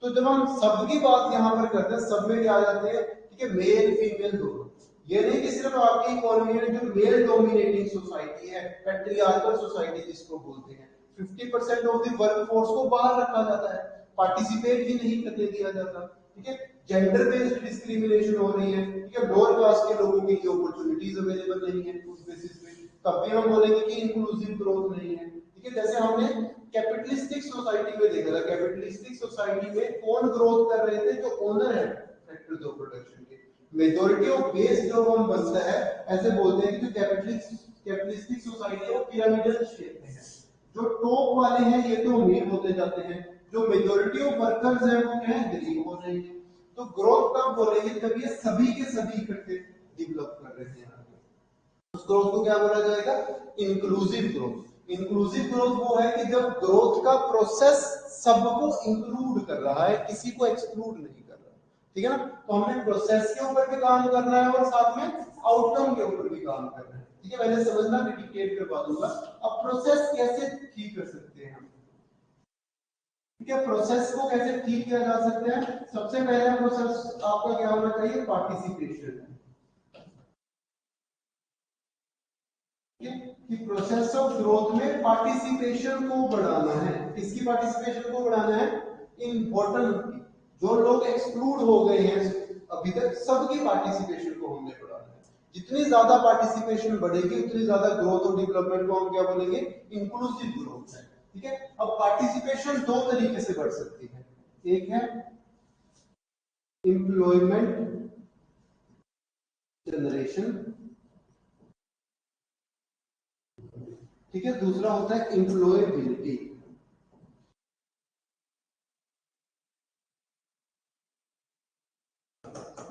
तो जब हम सबकी बात यहाँ पर करते हैं, सब में क्या आ जाते हैं, ठीक है, मेल फीमेल दोनों। ये नहीं कि सिर्फ आपकी इकोनॉमी में जो मेल डोमिनेटिंग सोसाइटी है, पैट्रियार्कल सोसाइटी जिसको बोलते हैं, 50% ऑफ द वर्क फोर्स को बाहर रखा जाता है, पार्टिसिपेट ही नहीं करने दिया जाता। ठीक है, जेंडर बेस्ड डिस्क्रिमिनेशन हो रही है। ठीक है, लोअर क्लास के लोगों के लिए अपॉर्चुनिटीज अवेलेबल नहीं है उस बेसिस पे, तब भी हम बोलेंगे कि इंक्लूसिव ग्रोथ नहीं है। ठीक है, जैसे हमने कैपिटलिस्टिक सोसाइटी में देखा था, कैपिटलिस्टिक सोसाइटी में कौन ग्रोथ कर रहे थे, जो ओनर है फैक्टरीज ऑफ प्रोडक्शन के। मेजॉरिटी ऑफ बेस जो हम बनता है, ऐसे बोलते हैं कि जो कैपिटलिस्टिक सोसाइटी है वो पिरामिडल शेप में है, जो टॉप वाले हैं ये तो अमीर होते जाते हैं, जो मेजॉरिटी ऑफ वर्कर्स हैं वो क्या है, गरीब हो रहे हैं। तो ग्रोथ कब बोलेंगे, जब ये सभी के सभी इकट्ठे डेवलप कर रहे हैं। उस ग्रोथ को क्या बोला जाएगा, इंक्लूसिव ग्रोथ। इंक्लूसिव ग्रोथ वो है कि जब ग्रोथ का प्रोसेस सबको इंक्लूड कर रहा है, किसी को एक्सक्लूड नहीं कर रहा। ठीक है ना, तो हमने प्रोसेस के ऊपर भी काम करना है और साथ में आउटकम के ऊपर भी काम करना है। ठीक है, मैंने समझना डेडिकेट करवा दूंगा। अब प्रोसेस कैसे ठीक कर सकते हैं हम, ठीक है, प्रोसेस को कैसे ठीक किया जा सकता है। सबसे पहला प्रोसेस आपका क्या होना चाहिए, पार्टिसिपेशन। ठीक है, कि प्रोसेस ऑफ ग्रोथ में पार्टिसिपेशन को बढ़ाना है। किसकी पार्टिसिपेशन को बढ़ाना है? इम्पोर्टेंट की, जो लोग एक्सक्लूड हो गए हैं अभी तक, सबकी पार्टिसिपेशन को हमने बढ़ाना है। जितनी ज्यादा पार्टिसिपेशन बढ़ेगी उतनी ज्यादा ग्रोथ और डेवलपमेंट को हम क्या बोलेंगे? इंक्लूसिव ग्रोथ है। ठीक है, अब पार्टिसिपेशन दो तरीके से बढ़ सकती है। एक है एम्प्लॉयमेंट जनरेशन, ठीक है, दूसरा होता है एम्प्लॉयबिलिटी।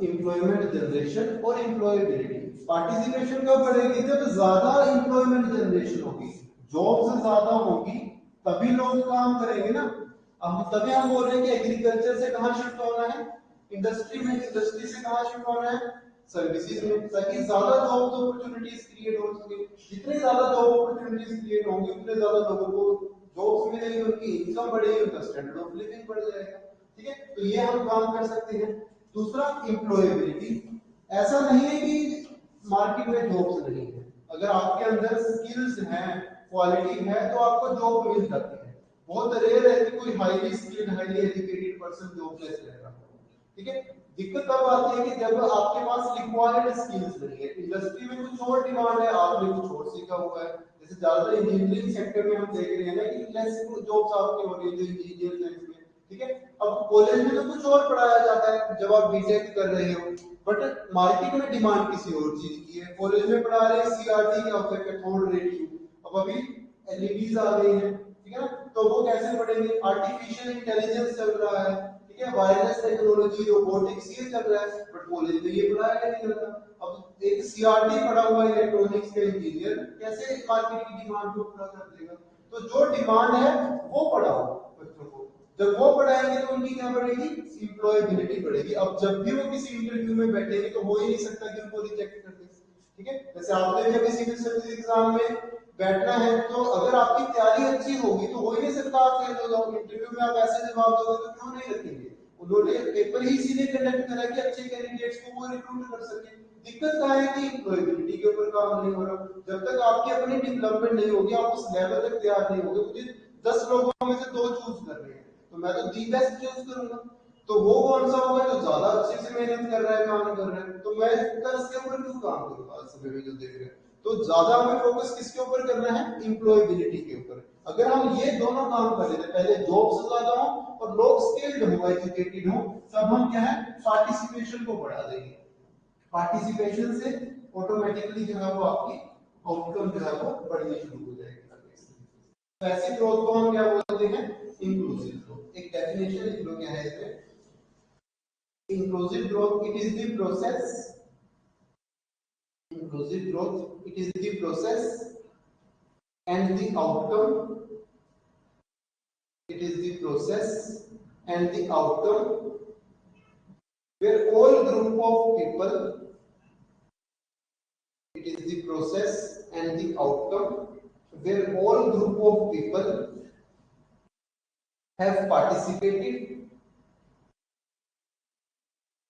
एम्प्लॉयमेंट जनरेशन और एम्प्लॉयबिलिटी। पार्टिसिपेशन कब बढ़ेगी? जब ज्यादा एम्प्लॉयमेंट जनरेशन होगी, जॉब्स ज्यादा होगी, तभी लोग काम करेंगे ना। अब तभी हम बोल रहे हैं कि एग्रीकल्चर से कहां शिफ्ट होना है? इंडस्ट्री में। इंडस्ट्री से कहां शिफ्ट होना है? सर्विसेज में, ताकि ज्यादा जॉब अपॉर्चुनिटीज क्रिएट हो सके। जितनी ज्यादा जॉब अपॉर्चुनिटीज क्रिएट होंगी उतने ज्यादा लोगों को जॉब्स मिलेंगी, उनकी इनकम बढ़ेगी, उनका स्टैंडर्ड ऑफ लिविंग बढ़ जाएगा। ठीक है, तो ये हम काम कर सकते हैं। दूसरा एम्प्लॉयबिलिटी। ऐसा नहीं है कि मार्केट में जॉब्स नहीं है, अगर आपके अंदर स्किल्स हैं, क्वालिटी है, तो आपको जॉब मिल जाती है। बहुत रेयर है कि कोई highly skilled, highly educated person jobless रहेगा। ठीक है, दिक्कत तब आती है कि जब आपके पास रिक्वायर्ड स्किल्स नहीं है, इंडस्ट्री में कुछ और डिमांड है, आपने कुछ और सीखा हुआ है। जैसे ज्यादातर इंजीनियरिंग सेक्टर में हम देख रहे हैं ना कि लेस जॉब्स आपके हो रही है इंजीनियर साइंस में। ठीक है, अब कॉलेज में तो कुछ और पढ़ाया जाता है जब आप बीटेक कर रहे हो, बट मार्केट में डिमांड किसी और चीज की है। कॉलेज में पढ़ा रहे हैं सीआरटी या फिर कैथोड रे ट्यूब, अब अभी एलईडीज आ गई है। ठीक है ना, तो वो कैसे पढ़ेंगे? आर्टिफिशियल इंटेलिजेंस चल रहा है, ठीक है, वायरलेस टेक्नोलॉजी, रोबोटिक्स, ये चल रहा है, बट कॉलेज में ये पढ़ाया नहीं जाता। अब एक सीआरटी पढ़ा हुआ इलेक्ट्रॉनिक्स का इंजीनियर कैसे मार्केट की डिमांड को पूरा कर देगा? तो जो डिमांड है वो पढ़ाओ बच्चों को। जब वो पढ़ाएंगे तो उनकी क्या बढ़ेगी? एम्प्लॉयबिलिटी बढ़ेगी। अब जब भी वो किसी इंटरव्यू में बैठेंगे तो हो ही नहीं सकता कि उनको रिजेक्ट कर दे। ठीक है, जैसे आपने भी अभी सिविल सर्विस एग्जाम में बैठना है, तो अगर आपकी तैयारी अच्छी होगी तो हो ही नहीं सकता आप फेल हो जाओगे। इंटरव्यू में आप ऐसे जवाब दोगे तो क्यों नहीं रखेंगे? उन्होंने पेपर ही इसीलिए कंडक्ट करा कि अच्छे कैंडिडेट्स को वो रिक्रूट कर सके। दिक्कत क्या है कि एम्प्लॉयबिलिटी के ऊपर काम नहीं हो रहा। जब तक आपकी अपनी डेवलपमेंट नहीं होगी, आप उस लेवल तक तैयार नहीं होगे। मुझे 10 लोगों में से 2 चूज कर रहे हैं, तो मैं तो दी बेस्ट चूज करूंगा। तो वो कौन सा होगा जो ज्यादा अच्छे से मेहनत कर रहा है, काम कर रहा है? तो मैं उसके ऊपर क्यों काम करूंगा? आज समय में जो देख रहे हैं, तो ज्यादा हमें फोकस किसके ऊपर करना है? एम्प्लॉयबिलिटी के ऊपर। अगर हम ये दोनों काम कर लेते, पहले जॉब्स ज्यादा हो और लोग स्किल्ड हो, एजुकेटेड हो, तब हम क्या है? पार्टिसिपेशन को बढ़ा देंगे। पार्टिसिपेशन से ऑटोमेटिकली जो है वो आपकी आउटकम जो है वो बढ़नी शुरू हो जाएगी। ऐसी ग्रोथ को हम क्या बोलते हैं? Inclusive growth. एक डेफिनेशन लिख लो क्या है इसमें? Inclusive growth, it is the process, inclusive growth, it is the process and the outcome, it is the process and the outcome where all group of people, it is the process and the outcome where all group of people have participated,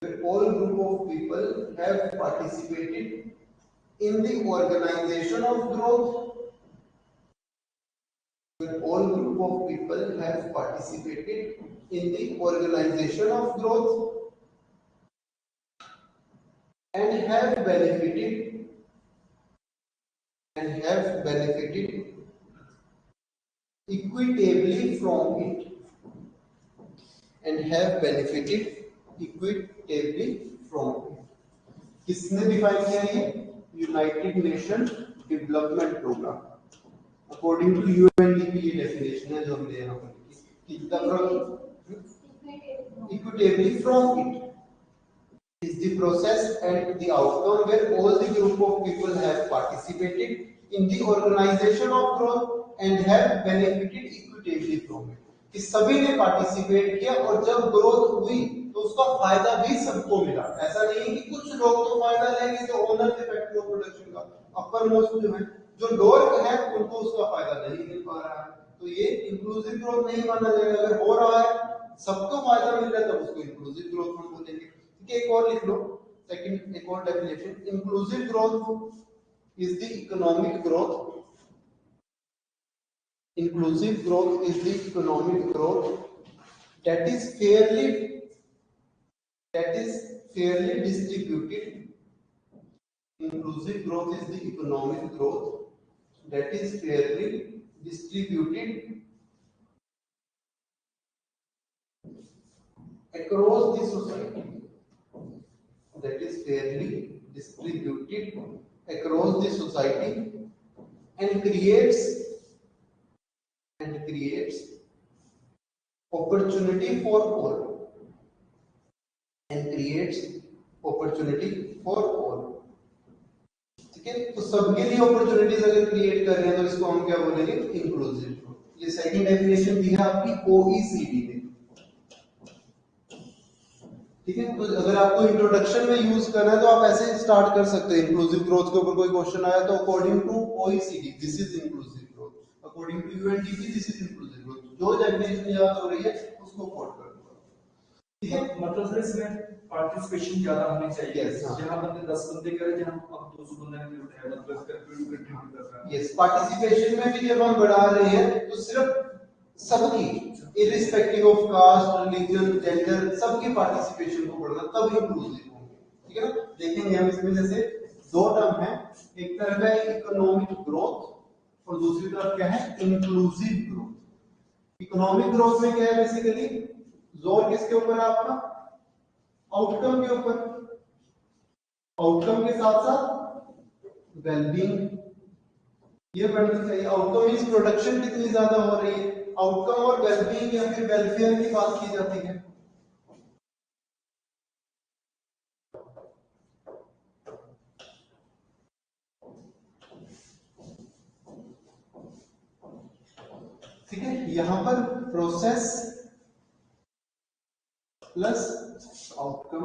where all group of people have participated in the organization of growth, where all group of people have participated in the organization of growth and have benefited equitably from it, and have benefited equitably from it. किसने define किया ये? United Nation Development Programme. According to UNDP ये definition है जो हमने यहाँ पर लिखी कि equitably from it is the process and the outcome where all the group of people have participated in the organization of growth and have benefited equitably from it. कि सभी ने पार्टिसिपेट किया और जब ग्रोथ हुई तो उसका फायदा भी सबको मिला। ऐसा नहीं है कि कुछ लोग तो फायदा लेंगे जो ओनर थे फैक्ट्री ऑफ प्रोडक्शन का, अपर मोस्ट जो है, जो लोअर है उनको उसका फायदा नहीं मिल पा रहा है। तो ये इंक्लूसिव ग्रोथ नहीं माना जाएगा। अगर हो रहा है, सबको फायदा मिल रहा है, तब उसको इंक्लूसिव ग्रोथ हम बोलेंगे। ठीक है, एक और लिख लो, सेकंड एक और definition. Inclusive growth is the economic growth. Inclusive growth is the economic growth that is fairly distributed. Inclusive growth is the economic growth that is fairly distributed across the society. That is fairly distributed across the society and creates opportunity for all. And creates opportunity for all. ठीक है, तो सबके लिए opportunities अगर create कर रहे हैं तो इसको हम क्या बोलेंगे? Inclusive growth. ये सेकंड डेफिनेशन दी है आपकी ओईसीडी ने। ठीक है, तो अगर आपको इंट्रोडक्शन में यूज करना है तो आप ऐसे स्टार्ट कर सकते हैं। इंक्लूसिव ग्रोथ के ऊपर कोई क्वेश्चन आया तो according to OECD this is inclusive growth, according to UNDP this is inclusive growth. जो डेफिनेशन याद हो रही है उसको कोट कर दो। ठीक है, मतलब सर इसमें पार्टिसिपेशन ज्यादा होनी चाहिए। Yes, हाँ। जहां बंदे 10 बंदे करे, जहां अब 200 बंदे ने उठाया, मतलब कंट्रीब्यूट कर रहा है। यस, पार्टिसिपेशन में भी जब हम बढ़ा रहे हैं तो सिर्फ सबकी irrespective of caste, religion, gender, सबकी पार्टिसिपेशन को बढ़ाना, तब इंक्लूसिव होंगे। ठीक है ना? देखेंगे हम इसमें जैसे दो टर्म है, एक तरफ है इकोनॉमिक ग्रोथ और दूसरी तरफ क्या है? Inclusive growth. इकोनॉमिक ग्रोथ में क्या है? बेसिकली जोर किसके ऊपर है आपका? आउटकम के ऊपर। आउटकम के साथ साथ वेलबींग ये बढ़नी चाहिए। आउटकम मींस प्रोडक्शन कितनी ज्यादा हो रही है, आउटकम और वेलबींग या फिर वेलफेयर की बात की जाती है। ठीक है, यहां पर प्रोसेस प्लस आउटकम।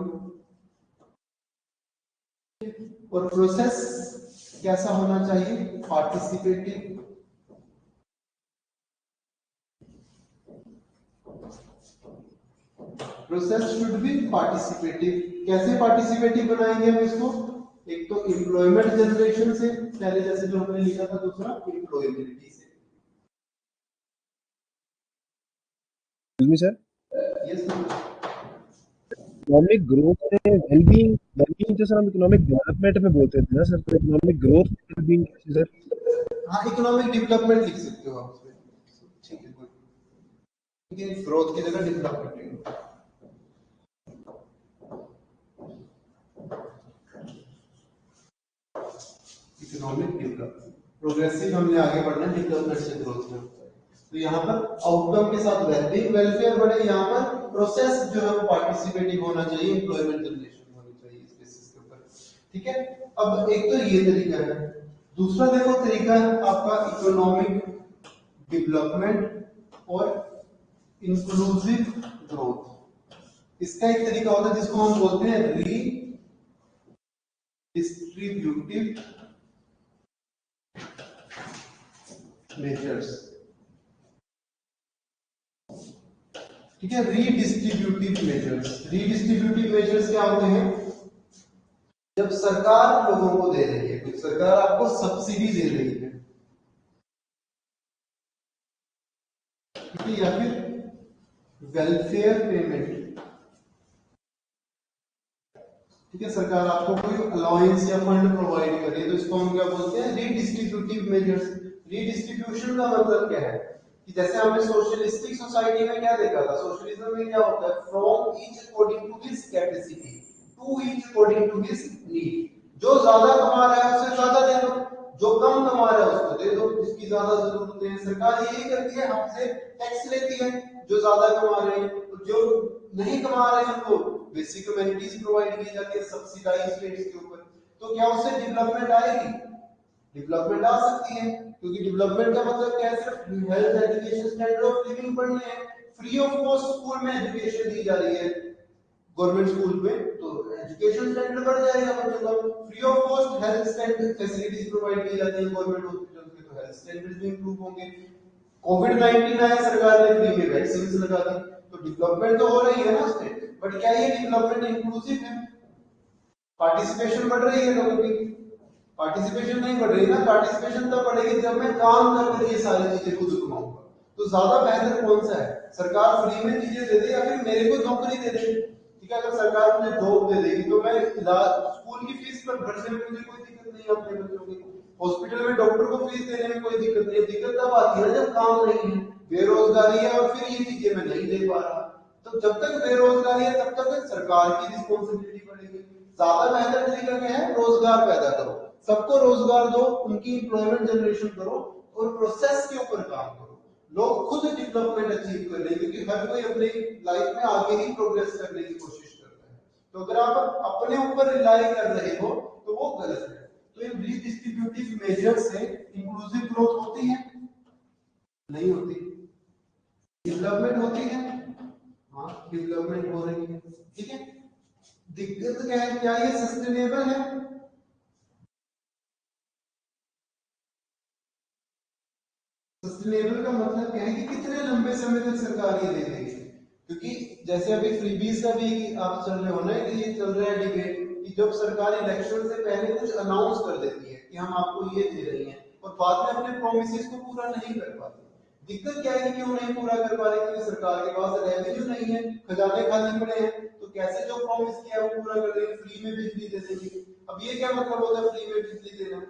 और प्रोसेस कैसा होना चाहिए? Participative. Process should be participative. कैसे पार्टिसिपेटिव बनाएंगे हम इसको? एक तो एम्प्लॉयमेंट जनरेशन से, पहले जैसे जो हमने लिखा था, दूसरा एम्प्लॉयबिलिटी से। Sir yes sir, economic growth में वेलबींग तो सर हम इकोनॉमिक डेवलपमेंट में बोलते थे ना सर, तो इकोनॉमिक ग्रोथ वेलबींग कैसे सर? हाँ इकोनॉमिक डेवलपमेंट लिख सकते हो आप उसमें। ठीक है, ठीक है, ग्रोथ की जगह डेवलपमेंट। इकोनॉमिक डेवलपमेंट, प्रोग्रेसिव हमने आगे बढ़ना है, डेवलपमेंट से ग्रोथ में। तो यहाँ पर आउटकम के साथ वेलबींग, वेलफेयर बढ़े। यहाँ पर प्रोसेस जो है वो पार्टिसिपेटिव होना चाहिए, एम्प्लॉयमेंट जनरेशन होनी चाहिए इस बेसिस के ऊपर। ठीक है, अब एक तो ये तरीका है, दूसरा देखो तरीका है आपका इकोनॉमिक डेवलपमेंट और इंक्लूसिव ग्रोथ। इसका एक तरीका होता है जिसको हम बोलते हैं रीडिस्ट्रीब्यूटिव मेजर्स। ठीक है, रीडिस्ट्रीब्यूटिव मेजर्स। रीडिस्ट्रीब्यूटिव मेजर्स क्या होते हैं? जब सरकार लोगों को दे रही है, कुछ सरकार आपको सब्सिडी दे रही है, ठीक है, या फिर वेलफेयर पेमेंट। ठीक है, सरकार आपको कोई अलाउंस या फंड प्रोवाइड कर रही है, तो इसको हम क्या बोलते हैं? Redistributive measures. रीडिस्ट्रीब्यूशन का मतलब क्या है कि जैसे हमने सोशलिस्टिक सोसाइटी में क्या देखा था? सोशलिज्म में क्या होता है? From each according to his capacity to each according to his need. जो ज्यादा कमा रहा है उसे ज्यादा दे दो, जो कम कमा रहा है उसको दे दो, जिसकी ज्यादा जरूरत है। सरकार यही करती है, हमसे टैक्स लेती है जो ज्यादा कमा रहे हैं, जो नहीं कमा रहे हैं उनको बेसिक कम्युनिटीज प्रोवाइड की जाती है सब्सिडाइज्ड रेट्स के ऊपर। तो क्या उससे डेवलपमेंट आएगी? डेवलपमेंट आ सकती है, क्योंकि डेवलपमेंट का मतलब क्या है? सिर्फ health, education, standard of living बढ़ने हैं। फ्री ऑफ कॉस्ट स्कूल में एजुकेशन दी जा रही है गवर्नमेंट स्कूल में, तो एजुकेशन स्टैंडर्ड बढ़ जाएगा बच्चों का। Free of cost health standard facilities provide की जाती है गवर्नमेंट हॉस्पिटल में, तो हेल्थ स्टैंडर्ड भी इंप्रूव होंगे। कोविड-19 आया, सरकार ने फ्री में वैक्सीन लगा दी, तो डेवलपमेंट तो हो रही है ना उसमें। बट क्या ये डेवलपमेंट इंक्लूसिव है? पार्टिसिपेशन बढ़ रही है लोगों की, पार्टिसिपेशन नहीं बढ़ रही ना, पार्टिसिपेशन तब बढ़ेगी जब मैं काम करके ये सारी चीजें खुद कमाऊंगा। तो ज्यादा बेहतर कौन सा है, सरकार फ्री में चीजें दे दे या फिर मेरे को नौकरी दे दे। ठीक है, अगर सरकार मुझे जॉब दे देगी तो मैं स्कूल की फीस पर भरने में मुझे कोई दिक्कत नहीं है अपने बच्चों की, हॉस्पिटल में डॉक्टर को फीस देने में कोई दिक्कत नहीं है। दिक्कत तब आती है जब काम नहीं है, बेरोजगारी है और फिर ये चीजें मैं नहीं दे पा रहा। तो जब तक बेरोजगारी है तब तक सरकार की रिस्पॉन्सिबिलिटी बढ़ेगी। ज्यादा बेहतर तरीका क्या है, रोजगार पैदा करो, सबको रोजगार दो, उनकी एम्प्लॉयमेंट जनरेशन करो और प्रोसेस के ऊपर काम करो। लोग खुद डेवलपमेंट अचीव कर लेंगे क्योंकि हर कोई अपनी लाइफ में आगे ही प्रोग्रेस करने की कोशिश करता है। तो अगर आप अपने ऊपर रिलाई कर रहे हो तो वो गलत है। तो इन रीडिस्ट्रीब्यूटिव मेजर्स से इंक्लूसिव ग्रोथ होती है, नहीं होती। डेवलपमेंट होती है, हाँ डेवलपमेंट हो रही है। ठीक है, दिक्कत क्या है, क्या ये सस्टेनेबल है? सस्टेनेबल का मतलब क्या है कि कितने लंबे समय तक सरकार ये दे देगी। क्योंकि जैसे अभी फ्रीबीज का भी आप चल रहे हो ना, कि ये चल रहा है डिबेट कि जब सरकार इलेक्शन से पहले कुछ अनाउंस कर देती है कि हम आपको ये दे रही हैं और बाद में अपने प्रोमिसेस को पूरा नहीं कर पाती। दिक्कत क्या है कि क्यों नहीं पूरा कर पा रही, क्योंकि सरकार के पास रेवेन्यू नहीं है, खजाने खाली पड़े हैं। तो कैसे जो प्रॉमिस किया है वो पूरा कर देंगे, फ्री में बिजली दे देंगे। अब ये क्या मतलब होता है फ्री में बिजली देना?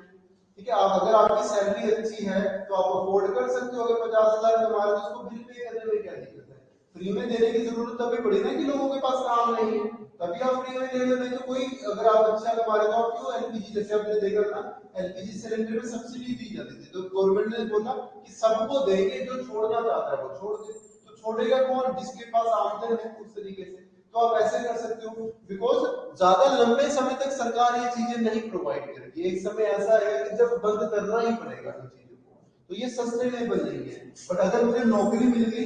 ठीक है, आप अगर आपकी सैलरी अच्छी है तो आप अफोर्ड कर सकते हो, अगर 50,000 कमा रहे हो तो उसको बिल पे करने में क्या दिक्कत है? फ्री में देने की जरूरत तभी पड़ी ना कि लोगों के पास काम नहीं है, तभी आप फ्री में दे रहे हो। नहीं तो कोई, अगर आप अच्छा कमा रहे हो तो आप क्यों एलपीजी, जैसे आपने देखा ना एलपीजी सिलेंडर में सब्सिडी दी जाती थी, तो गवर्नमेंट ने बोला कि सबको देंगे, जो छोड़ना चाहता है वो छोड़ दे। तो छोड़ेगा कौन? जिसके पास आमदन है उस तरीके से। तो आप ऐसे कर सकते हो, बिकॉज ज्यादा लंबे समय तक सरकार ये चीजें नहीं प्रोवाइड करेगी। एक समय ऐसा आएगा कि जब बंद करना ही पड़ेगा इन चीजों को, तो ये सस्टेनेबल नहीं है। बट अगर मुझे नौकरी मिल गई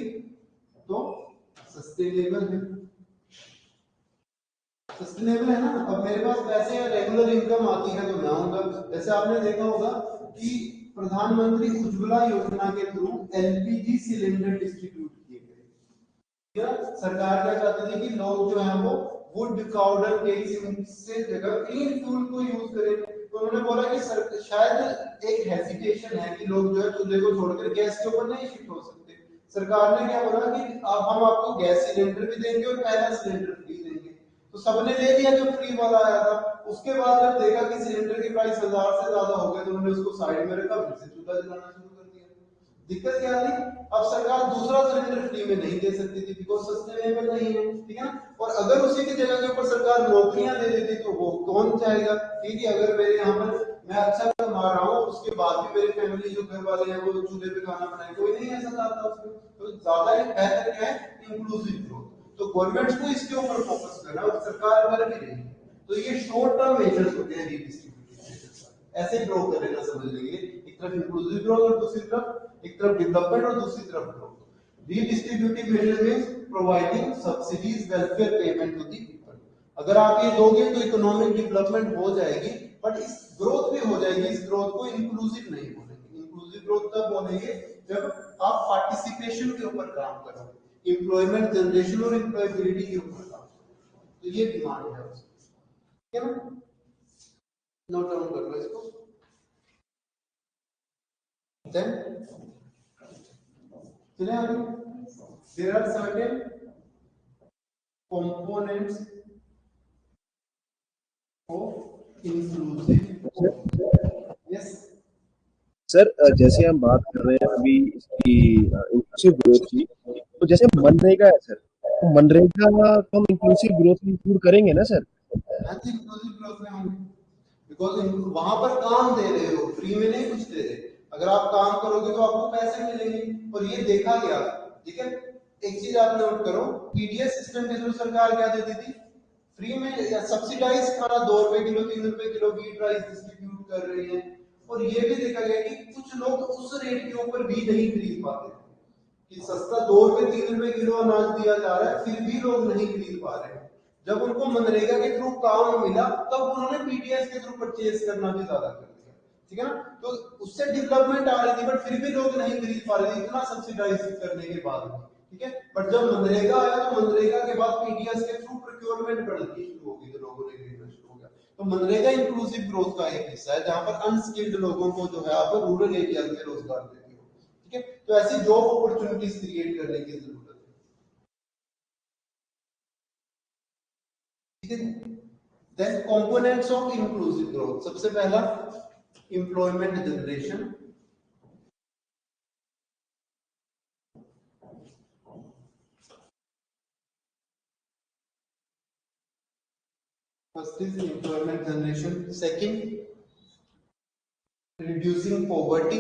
तो सस्टेनेबल है, सस्टेनेबल है ना। अब मेरे पास पैसे या रेगुलर इनकम आती है तो मैं आऊंगा। जैसे आपने देखा होगा कि प्रधानमंत्री उज्ज्वला योजना के थ्रू एलपीजी सिलेंडर डिस्ट्रीब्यूट किए गए। सरकार क्या चाहती थी कि लोग जो है वो वुड पाउडर केक से जगह क्लीन फ्यूल को यूज करें। तो उन्होंने बोला कि शायद एक हेजिटेशन है कि लोग जो है चूल्हे को छोड़कर गैस के ऊपर नहीं शिफ्ट हो सकते। सरकार ने क्या बोला कि अब हम आपको गैस सिलेंडर भी देंगे और पहला सिलेंडर फ्री देंगे। तो सबने ले लिया जो फ्री वाला आया था। उसके बाद जब देखा कि सिलेंडर की प्राइस 1000 से ज्यादा हो गए तो उन्होंने उसको साइड में रखा, फिर से चूल्हा जलाना शुरू कर दिया। दिक्कत क्या थी, अब सरकार दूसरा सिलेंडर फ्री में नहीं दे सकती थी बिकॉज सस्टेनेबल नहीं है। ठीक है, और अगर उसी की जगह के ऊपर सरकार नौकरियां दे देती तो वो कौन चाहेगा? ठीक है, अगर मेरे यहाँ पर मैं अच्छा कमा रहा हूँ उसके बाद भी मेरी फैमिली जो घर वाले हैं वो चूल्हे पे खाना बनाए, कोई नहीं ऐसा चाहता उसमें। तो ज्यादा ही बेहतर क्या है, इंक्लूसिव ग्रोथ। तो गवर्नमेंट को इसके ऊपर फोकस करना और सरकार कर भी रही है। तो ये शॉर्ट टर्म मेजर्स होते हैं रीडिस्ट्रीब्यूटिव मेजर्स, ऐसे ग्रो करेगा समझ लीजिए। एक तरफ इंक्लूसिव ग्रोथ और दूसरी तरफ, एक तरफ डेवलपमेंट और दूसरी तरफ growth. Redistributive measure means providing subsidies welfare payment to the people. अगर आप ये दोगे तो इकोनॉमिक डेवलपमेंट हो जाएगी, बट इस ग्रोथ भी हो जाएगी। इस ग्रोथ को इंक्लूसिव नहीं बोलेंगे। इंक्लूसिव ग्रोथ तब बोलेंगे जब आप पार्टिसिपेशन के ऊपर काम करोगे, एम्प्लॉयमेंट जनरेशन और एम्प्लॉयबिलिटी के ऊपर काम करोगे। तो ये डिमांड है उसकी। ठीक है ना, नोट डाउन कर लो इसको। Then, चले आगे। There are certain components of inclusive. Yes. Sir जैसे हम बात कर रहे हैं अभी इसकी इंक्लूसिव ग्रोथ की, तो जैसे मनरेगा है सर, तो मनरेगा को हम इंक्लूसिव ग्रोथ में इंक्लूड करेंगे ना सर? हाँ जी, इंक्लूसिव ग्रोथ में होंगे बिकॉज वहां पर काम दे रहे हो, फ्री में नहीं कुछ दे रहे। अगर आप काम करोगे तो आपको पैसे मिलेंगे। और ये देखा गया, ठीक है, एक चीज आप नोट करो, ईडीएस सिस्टम के थ्रू सरकार क्या देती थी? फ्री में या सब्सिडाइज खाना 2 रुपए किलो 3 रुपए किलो व्हीट राइस डिस्ट्रीब्यूट कर रही है। और ये भी देखा गया कि कुछ लोग उस रेट के ऊपर भी नहीं खरीद पाते, कि सस्ता 2 रुपए 3 रुपए किलो अनाज दिया जा रहा है फिर भी लोग नहीं खरीद पा रहे हैं। जब उनको मनरेगा के थ्रू काम मिला तब उन्होंने पीडीएस के थ्रू परचेज करना भी ज्यादा कर दिया। ठीक है ना, तो उससे डेवलपमेंट आ रही थी बट फिर भी लोग नहीं खरीद पा रहे थे इतना सब्सिडाइज करने के बाद भी। ठीक है, बट जब मनरेगा आया तो मनरेगा के बाद पीडीएस के थ्रू प्रोक्योरमेंट बढ़नी शुरू हो गई तो लोगों ने खरीदना शुरू हो गया। तो मनरेगा इंक्लूसिव ग्रोथ का एक हिस्सा है जहां पर अनस्किल्ड लोगों को जो है आप रूरल एरिया में रोजगार देते हो, ठीक है। तो ऐसी जॉब अपॉर्चुनिटीज क्रिएट करने की जरूरत है, ठीक है। Then components of inclusive growth, सबसे पहला employment generation, first is employment generation, second reducing poverty,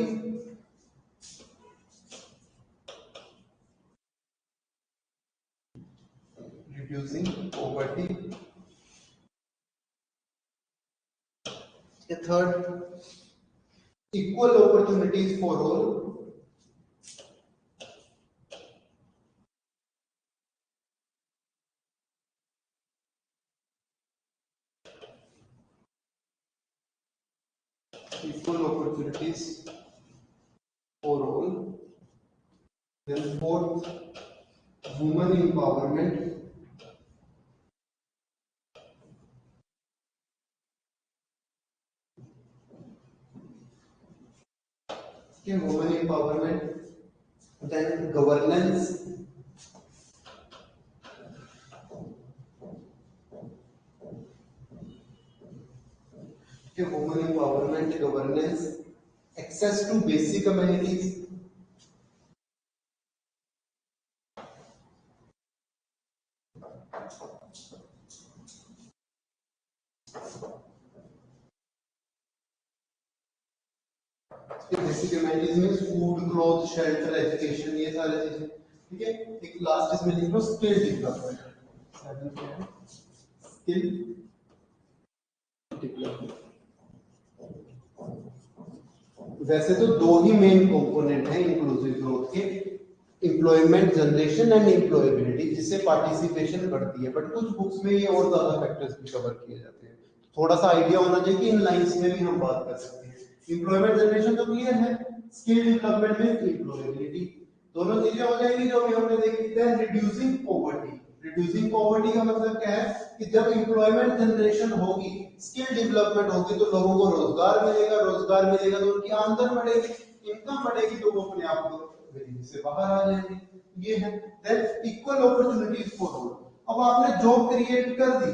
the third equal opportunities for all, equal opportunities for all, then fourth women empowerment, okay, women empowerment, then governance, okay, women empowerment, governance, access to basic amenities, basic amenities में food, cloth, shelter, education, ये सारी चीजें, ठीक है। एक last इसमें लिख लो skill development, skill development. वैसे तो दो ही मेन कंपोनेंट हैं इंक्लूसिव ग्रोथ के, एम्प्लॉयमेंट जनरेशन एंड एम्प्लॉयबिलिटी, जिससे पार्टिसिपेशन बढ़ती है, बट कुछ बुक्स में ये और ज्यादा फैक्टर्स भी कवर किए जाते हैं। थोड़ा सा आइडिया होना चाहिए कि इन लाइंस में भी हम बात कर सकते हैं। एम्प्लॉयमेंट जनरेशन तो क्लियर है, स्किल डेवलपमेंट में एम्प्लॉयबिलिटी, दोनों चीजें हो जाएंगी जो भी हमने देखी थी। रिड्यूसिंग पॉवर्टी, रिड्यूसिंग पॉवर्टी का मतलब क्या है कि जब एम्प्लॉयमेंट जनरेशन होगी, स्किल डेवलपमेंट होगी, तो लोगों को रोजगार मिलेगा, रोजगार मिलेगा तो उनकी आमदन बढ़ेगी, इनकम बढ़ेगी, तो वो अपने आप को गरीबी से बाहर आ जाएंगे, ये है। Than equal opportunities for all, अब आपने जॉब क्रिएट कर दी,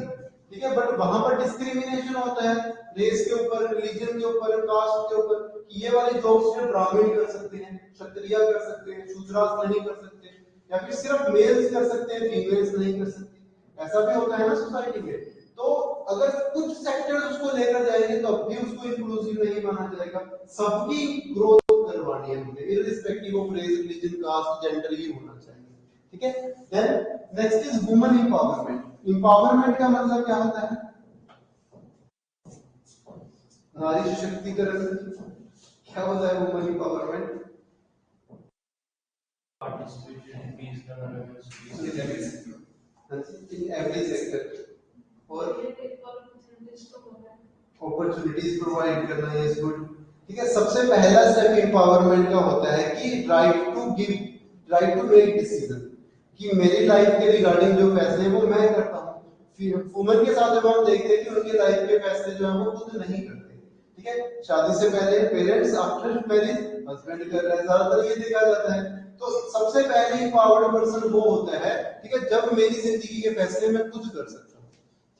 ठीक है, बट वहां पर डिस्क्रिमिनेशन होता है रेस के ऊपर, रिलीजन के ऊपर, कास्ट के ऊपर, ये वाली जॉब्स सिर्फ ब्राह्मण कर सकते हैं, क्षत्रिय कर सकते हैं, शूद्रास नहीं कर सकते, या फिर सिर्फ मेल्स कर सकते हैं, फीमेल्स नहीं कर सकते, ऐसा भी होता है ना सोसाइटी में। तो अगर कुछ सेक्टर उसको लेकर जाएंगे तो अब भी उसको इंक्लूसिव नहीं माना जाएगा, सबकी ग्रोथ करवानी है मुझे, irrespective of race, religion, caste, gender, ही होना चाहिए, ठीक है। Then next is women empowerment. Empowerment का मतलब क्या होता है? नारी सशक्तिकरण। क्या होता है women empowerment? Participation in peace in every sector, और अपॉर्चुनिटीज प्रोवाइड करना है, इज गुड, ठीक है। सबसे पहला स्टेप एम्पावरमेंट का होता है कि right to give, right to make decision, कि मेरी लाइफ के रिगार्डिंग जो फैसले हैं वो मैं करता हूँ। वुमेन के साथ जब हम देखते हैं कि उनकी लाइफ के फैसले जो है वो खुद नहीं करते, ठीक है। शादी से पहले पेरेंट्स, आफ्टर मैरिज हस्बैंड कर रहे हैं, ज्यादातर ये देखा जाता है। तो सबसे पहले एम्पावर्ड पर्सन वो होता है, ठीक है, जब मेरी जिंदगी के फैसले मैं खुद कर सकता हूँ,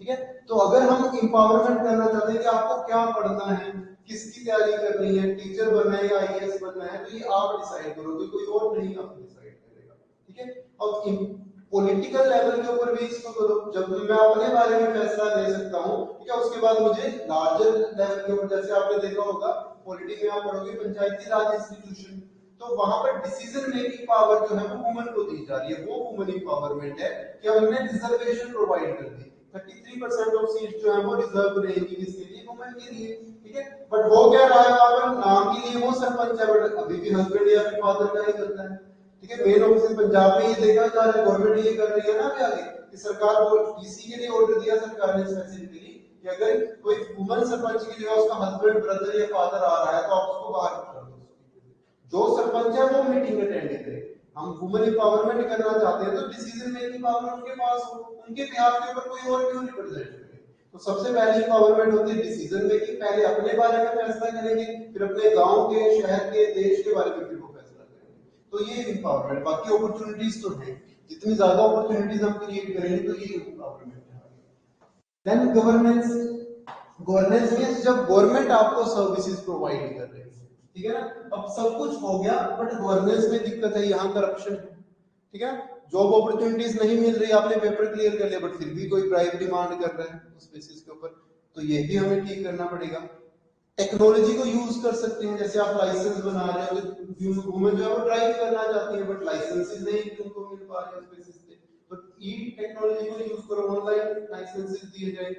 ठीक है। तो अगर हम एम्पावरमेंट करना चाहते हैं कि आपको क्या पढ़ना है, किसकी तैयारी करनी है, टीचर बनना है या आईएएस बनना है, तो ये आप डिसाइड करोगे, कोई और नहीं आपको डिसाइड करेगा, ठीक है। और पॉलिटिकल लेवल के ऊपर भी इसको करो, जब मैं अपने बारे में फैसला ले सकता हूँ, ठीक है, उसके बाद मुझे लार्जर लेवल के ऊपर, जैसे आपने देखा होगा पॉलिटिक्स में आप पढ़ोगे पंचायती राज इंस्टीट्यूशन, तो वहां पर डिसीजन मेकिंग पावर जो है वो वुमेन को दी जा रही है, वो वुमेन एम्पावरमेंट है कि हमने रिजर्वेशन प्रोवाइड कर दी, 33% ऑफ सीट जो है वो रिजर्व रहेगी किसके लिए? वुमेन के लिए, ठीक है। बट हो क्या रहा है वहां पर, नाम के लिए वो सरपंच है, बट अभी भी हस्बैंड या फिर फादर का ही करता है, ठीक है। मेन ऑफिस पंजाब में ये देखा जा रहा है, गवर्नमेंट ये कर रही है ना अभी आगे कि सरकार को डीसी के लिए ऑर्डर दिया सरकार ने स्पेसिफिकली कि अगर कोई वुमेन सरपंच की जगह उसका हस्बैंड, ब्रदर या फादर आ रहा है तो आप उसको बाहर कर दो, जो सरपंच है वो मीटिंग अटेंड करे। हम वुमेन एम्पावरमेंट करना चाहते हैं तो डिसीजन मेकिंग पावर उनके पास हो, उनके बिहाफ के ऊपर कोई और क्यों रिप्रेजेंट करे, तो सबसे पहली एम्पावरमेंट होती है डिसीजन मेकिंग, पहले अपने बारे में फैसला करेंगे, फिर अपने गांव के, शहर के, देश के बारे में फिर वो फैसला करेंगे। तो ये एम्पावरमेंट, बाकी अपॉर्चुनिटीज तो है, जितनी ज्यादा अपॉर्चुनिटीज हम क्रिएट करेंगे तो ये एम्पावरमेंट है। देन गवर्नेंस, गवर्नेंस मींस जब गवर्नमेंट आपको सर्विसेज प्रोवाइड कर रही है, ठीक है ना। अब सब कुछ हो गया बट गवर्नेंस में दिक्कत है, यहाँ करप्शन है, ठीक है। जॉब अपॉर्चुनिटीज नहीं मिल रही, आपने पेपर क्लियर कर लिया बट फिर भी कोई ब्राइब डिमांड कर रहा है उस बेसिस के ऊपर, तो ये भी हमें ठीक करना पड़ेगा। टेक्नोलॉजी को यूज कर सकते हैं, जैसे आप लाइसेंस बना रहे हो तो वुमेन जो है वो ड्राइव करना चाहती है बट लाइसेंसेस नहीं उनको मिल पा रहे उस बेसिस पे, तो ई टेक्नोलॉजी को यूज करो, ऑनलाइन लाइसेंसेस दिए जाए।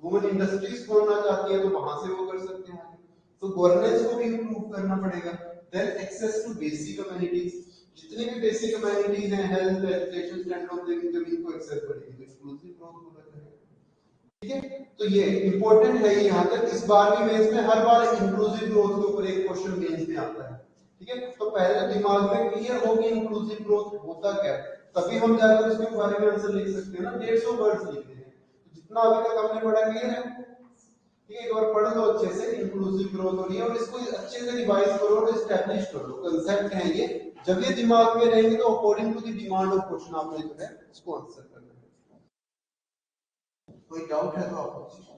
वुमेन इंडस्ट्रीज खोलना चाहती है तो वहां से वो कर सकते हैं, तो गवर्नेंस को भी इंप्रूव करना पड़ेगा। Then access to basic amenities, जितनी भी बेसिक अमेनिटीज हैं, health, education, standard of living, जब इनको एक्सेस बढ़ेगी तो एक्सक्लूसिव ग्रोथ होगा, ठीक है। तो ये इंपॉर्टेंट है, यहाँ तक इस बार भी मेंस में हर बार इंक्लूसिव ग्रोथ के ऊपर एक क्वेश्चन मेंस में आता है, ठीक है। तो पहले दिमाग में क्लियर हो कि इंक्लूसिव ग्रोथ होता क्या है, तभी हम जाकर उसके बारे में आंसर लिख सकते हैं ना, 150 वर्ड्स लिखते हैं, तो जितना अभी तक हमने पढ़ा क्लियर है, ठीक है। एक बार पढ़ लो अच्छे से, इंक्लूसिव ग्रोथ हो रही है और इसको अच्छे से रिवाइज करो और एस्टैब्लिश कर लो, कंसेप्ट है ये, जब ये दिमाग में रहेंगे तो according to the demand of question आपने जो है इसको आंसर करना है। कोई डाउट है तो आप पूछिए।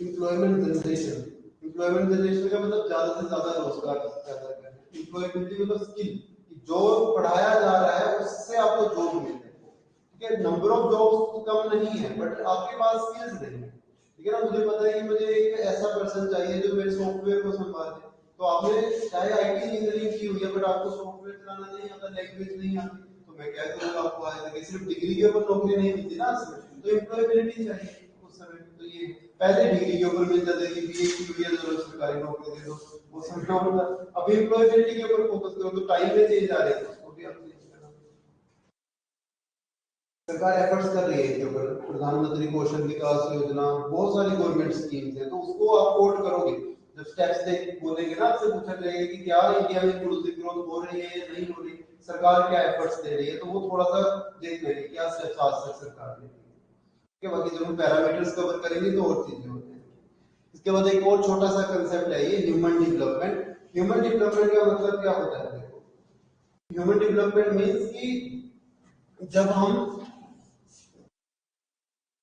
एम्प्लॉयमेंट जनरेशन, एम्प्लॉयमेंट जनरेशन का मतलब ज्यादा से ज्यादा रोजगार पैदा करना। एम्प्लॉयबिलिटी मतलब स्किल, जो पढ़ाया जा रहा है उससे आपको जॉब मिल रही है, ठीक है। नंबर ऑफ जॉब्स कम नहीं है बट आपके पास स्किल्स नहीं है, ठीक है ना। मुझे पता है कि मुझे एक ऐसा पर्सन चाहिए जो मेरे सॉफ्टवेयर को संभाले, तो आपने चाहे आईटी इंजीनियरिंग की हुई है बट आपको सॉफ्टवेयर चलाना नहीं आता, लैंग्वेज नहीं आती, तो मैं क्या करूंगा, आपको आएगा सिर्फ डिग्री के ऊपर नौकरी नहीं मिलती ना इसमें, तो एम्प्लॉयबिलिटी चाहिए उस समय। तो ये पहले डिग्री के ऊपर मिल जाता है कि बीए की हुई है तो सरकारी नौकरी दे दो, वो समय होता। अब एम्प्लॉयबिलिटी के ऊपर फोकस करो तो टाइम में चेंज आ रहे हैं, उसको भी आप चेंज करना। सरकार एफर्ट्स कर रही है इसके ऊपर, प्रधानमंत्री कौशल विकास योजना, बहुत सारी गवर्नमेंट स्कीम्स हैं, तो उसको आप कोट करोगे जब स्टेप्स देख बोलेंगे ना, आपसे पूछा जाएगा कि क्या इंडिया में इंक्लूसिव ग्रोथ हो रही है या नहीं हो रही, सरकार क्या एफर्ट्स दे रही है, तो वो थोड़ा सा देख लेंगे क्या स्टेप्स आज तक सरकार ने लिए। बाकी जब हम पैरामीटर्स कवर करेंगे तो और चीजें होती हैं। इसके बाद एक और छोटा सा कंसेप्ट है ये ह्यूमन डेवलपमेंट। ह्यूमन डेवलपमेंट का मतलब क्या होता है, देखो ह्यूमन डेवलपमेंट मींस कि जब हम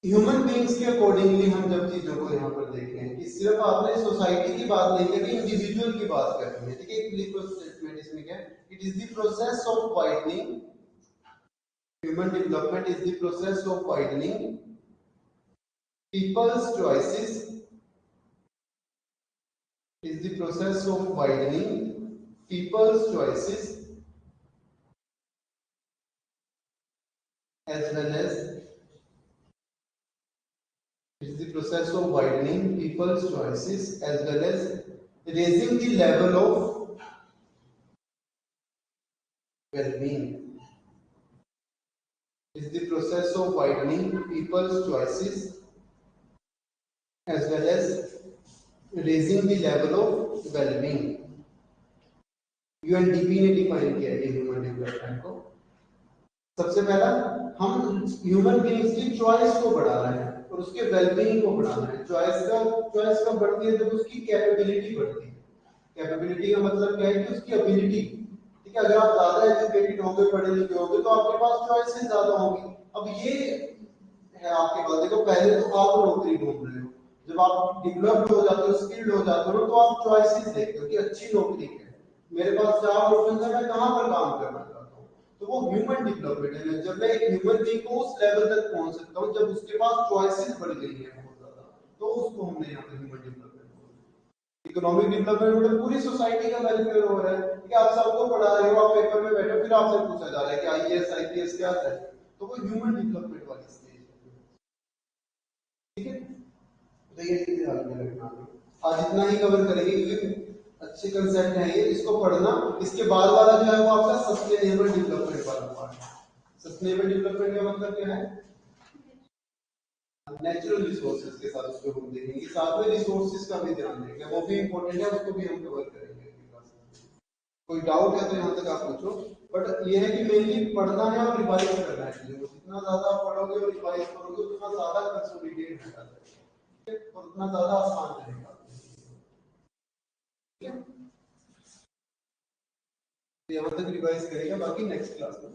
ह्यूमन बींग्स के अकॉर्डिंगली हम जब चीजों को यहाँ पर देख रहे हैं कि सिर्फ आपने सोसाइटी की बात नहीं करनी, इंडिविजुअल की बात करनी है, ठीक है। एक लिखो स्टेटमेंट इसमें क्या है, it is the process of widening, human development is the process of widening people's choices, is the process of widening people's choices as well as is the process of widening people's choices as well as raising the level of well-being, is the process of widening people's choices as well as raising the level of well-being। UNDP ने define किया है human development को। सबसे पहला हम human beings की choice को बढ़ाना है और उसके वेलबीइंग को बढ़ाना है। चॉइस कब बढ़ती है, जब उसकी कैपेबिलिटी बढ़ती है। कैपेबिलिटी का मतलब क्या है कि उसकी एबिलिटी, ठीक है। अगर आप ज्यादा एजुकेटेड होंगे, पढ़े लिखे होंगे, तो आपके पास चॉइसेस ज्यादा होंगी, अब ये है आपके पास, देखो पहले तो आप नौकरी ढूंढ रहे हो, जब आप डेवलप्ड हो जाते हो, स्किल्ड हो जाते हो, तो आप चॉइसेस देखते हो कि अच्छी नौकरी है, मेरे पास 4 ऑप्शन है, मैं कहां पर काम करना चाहता हूं। तो वो ह्यूमन डेवलपमेंट है, जब मैं एक ह्यूमन बीइंग को उस लेवल तक पहुंच सकता हूं जब उसके पास चॉइसेस बढ़ गई है बहुत ज्यादा, तो उसको हमने यहाँ पे ह्यूमन डेवलपमेंट। इकोनॉमिक डेवलपमेंट मतलब पूरी सोसाइटी का वेलफेयर हो रहा है कि आप सबको पढ़ा रहे हो, आप पेपर में बैठे हो, फिर आपसे पूछा जा रहा है कि आईएएस आईपीएस क्या है, तो वो ह्यूमन डेवलपमेंट वाली स्टेज है। ठीक है, तो ये चीजें ध्यान में रखना। आज इतना ही कवर करेंगे क्योंकि अच्छे कंसेप्ट हैं ये, इसको पढ़ना। इसके बाद वाला जो है वो आपका सस्टेनेबल डेवलपमेंट वाला पार्ट है। सस्टेनेबल डेवलपमेंट का मतलब क्या है? नेचुरल रिसोर्सेज के साथ उसको हम देखेंगे, साथ में रिसोर्सेज का भी ध्यान देंगे, वो भी इंपॉर्टेंट है, उसको भी हम कवर करेंगे। कोई डाउट है तो यहाँ तक आप पूछो, बट ये है कि मेनली पढ़ना है और रिवाइज करना है चीजों को। जितना ज्यादा आप पढ़ोगे और रिवाइज करोगे उतना ज्यादा कंसोलिडेट होगा और उतना ज्यादा आसान रहेगा। ठीक है, यहाँ तक रिवाइज करेगा, बाकी नेक्स्ट क्लास में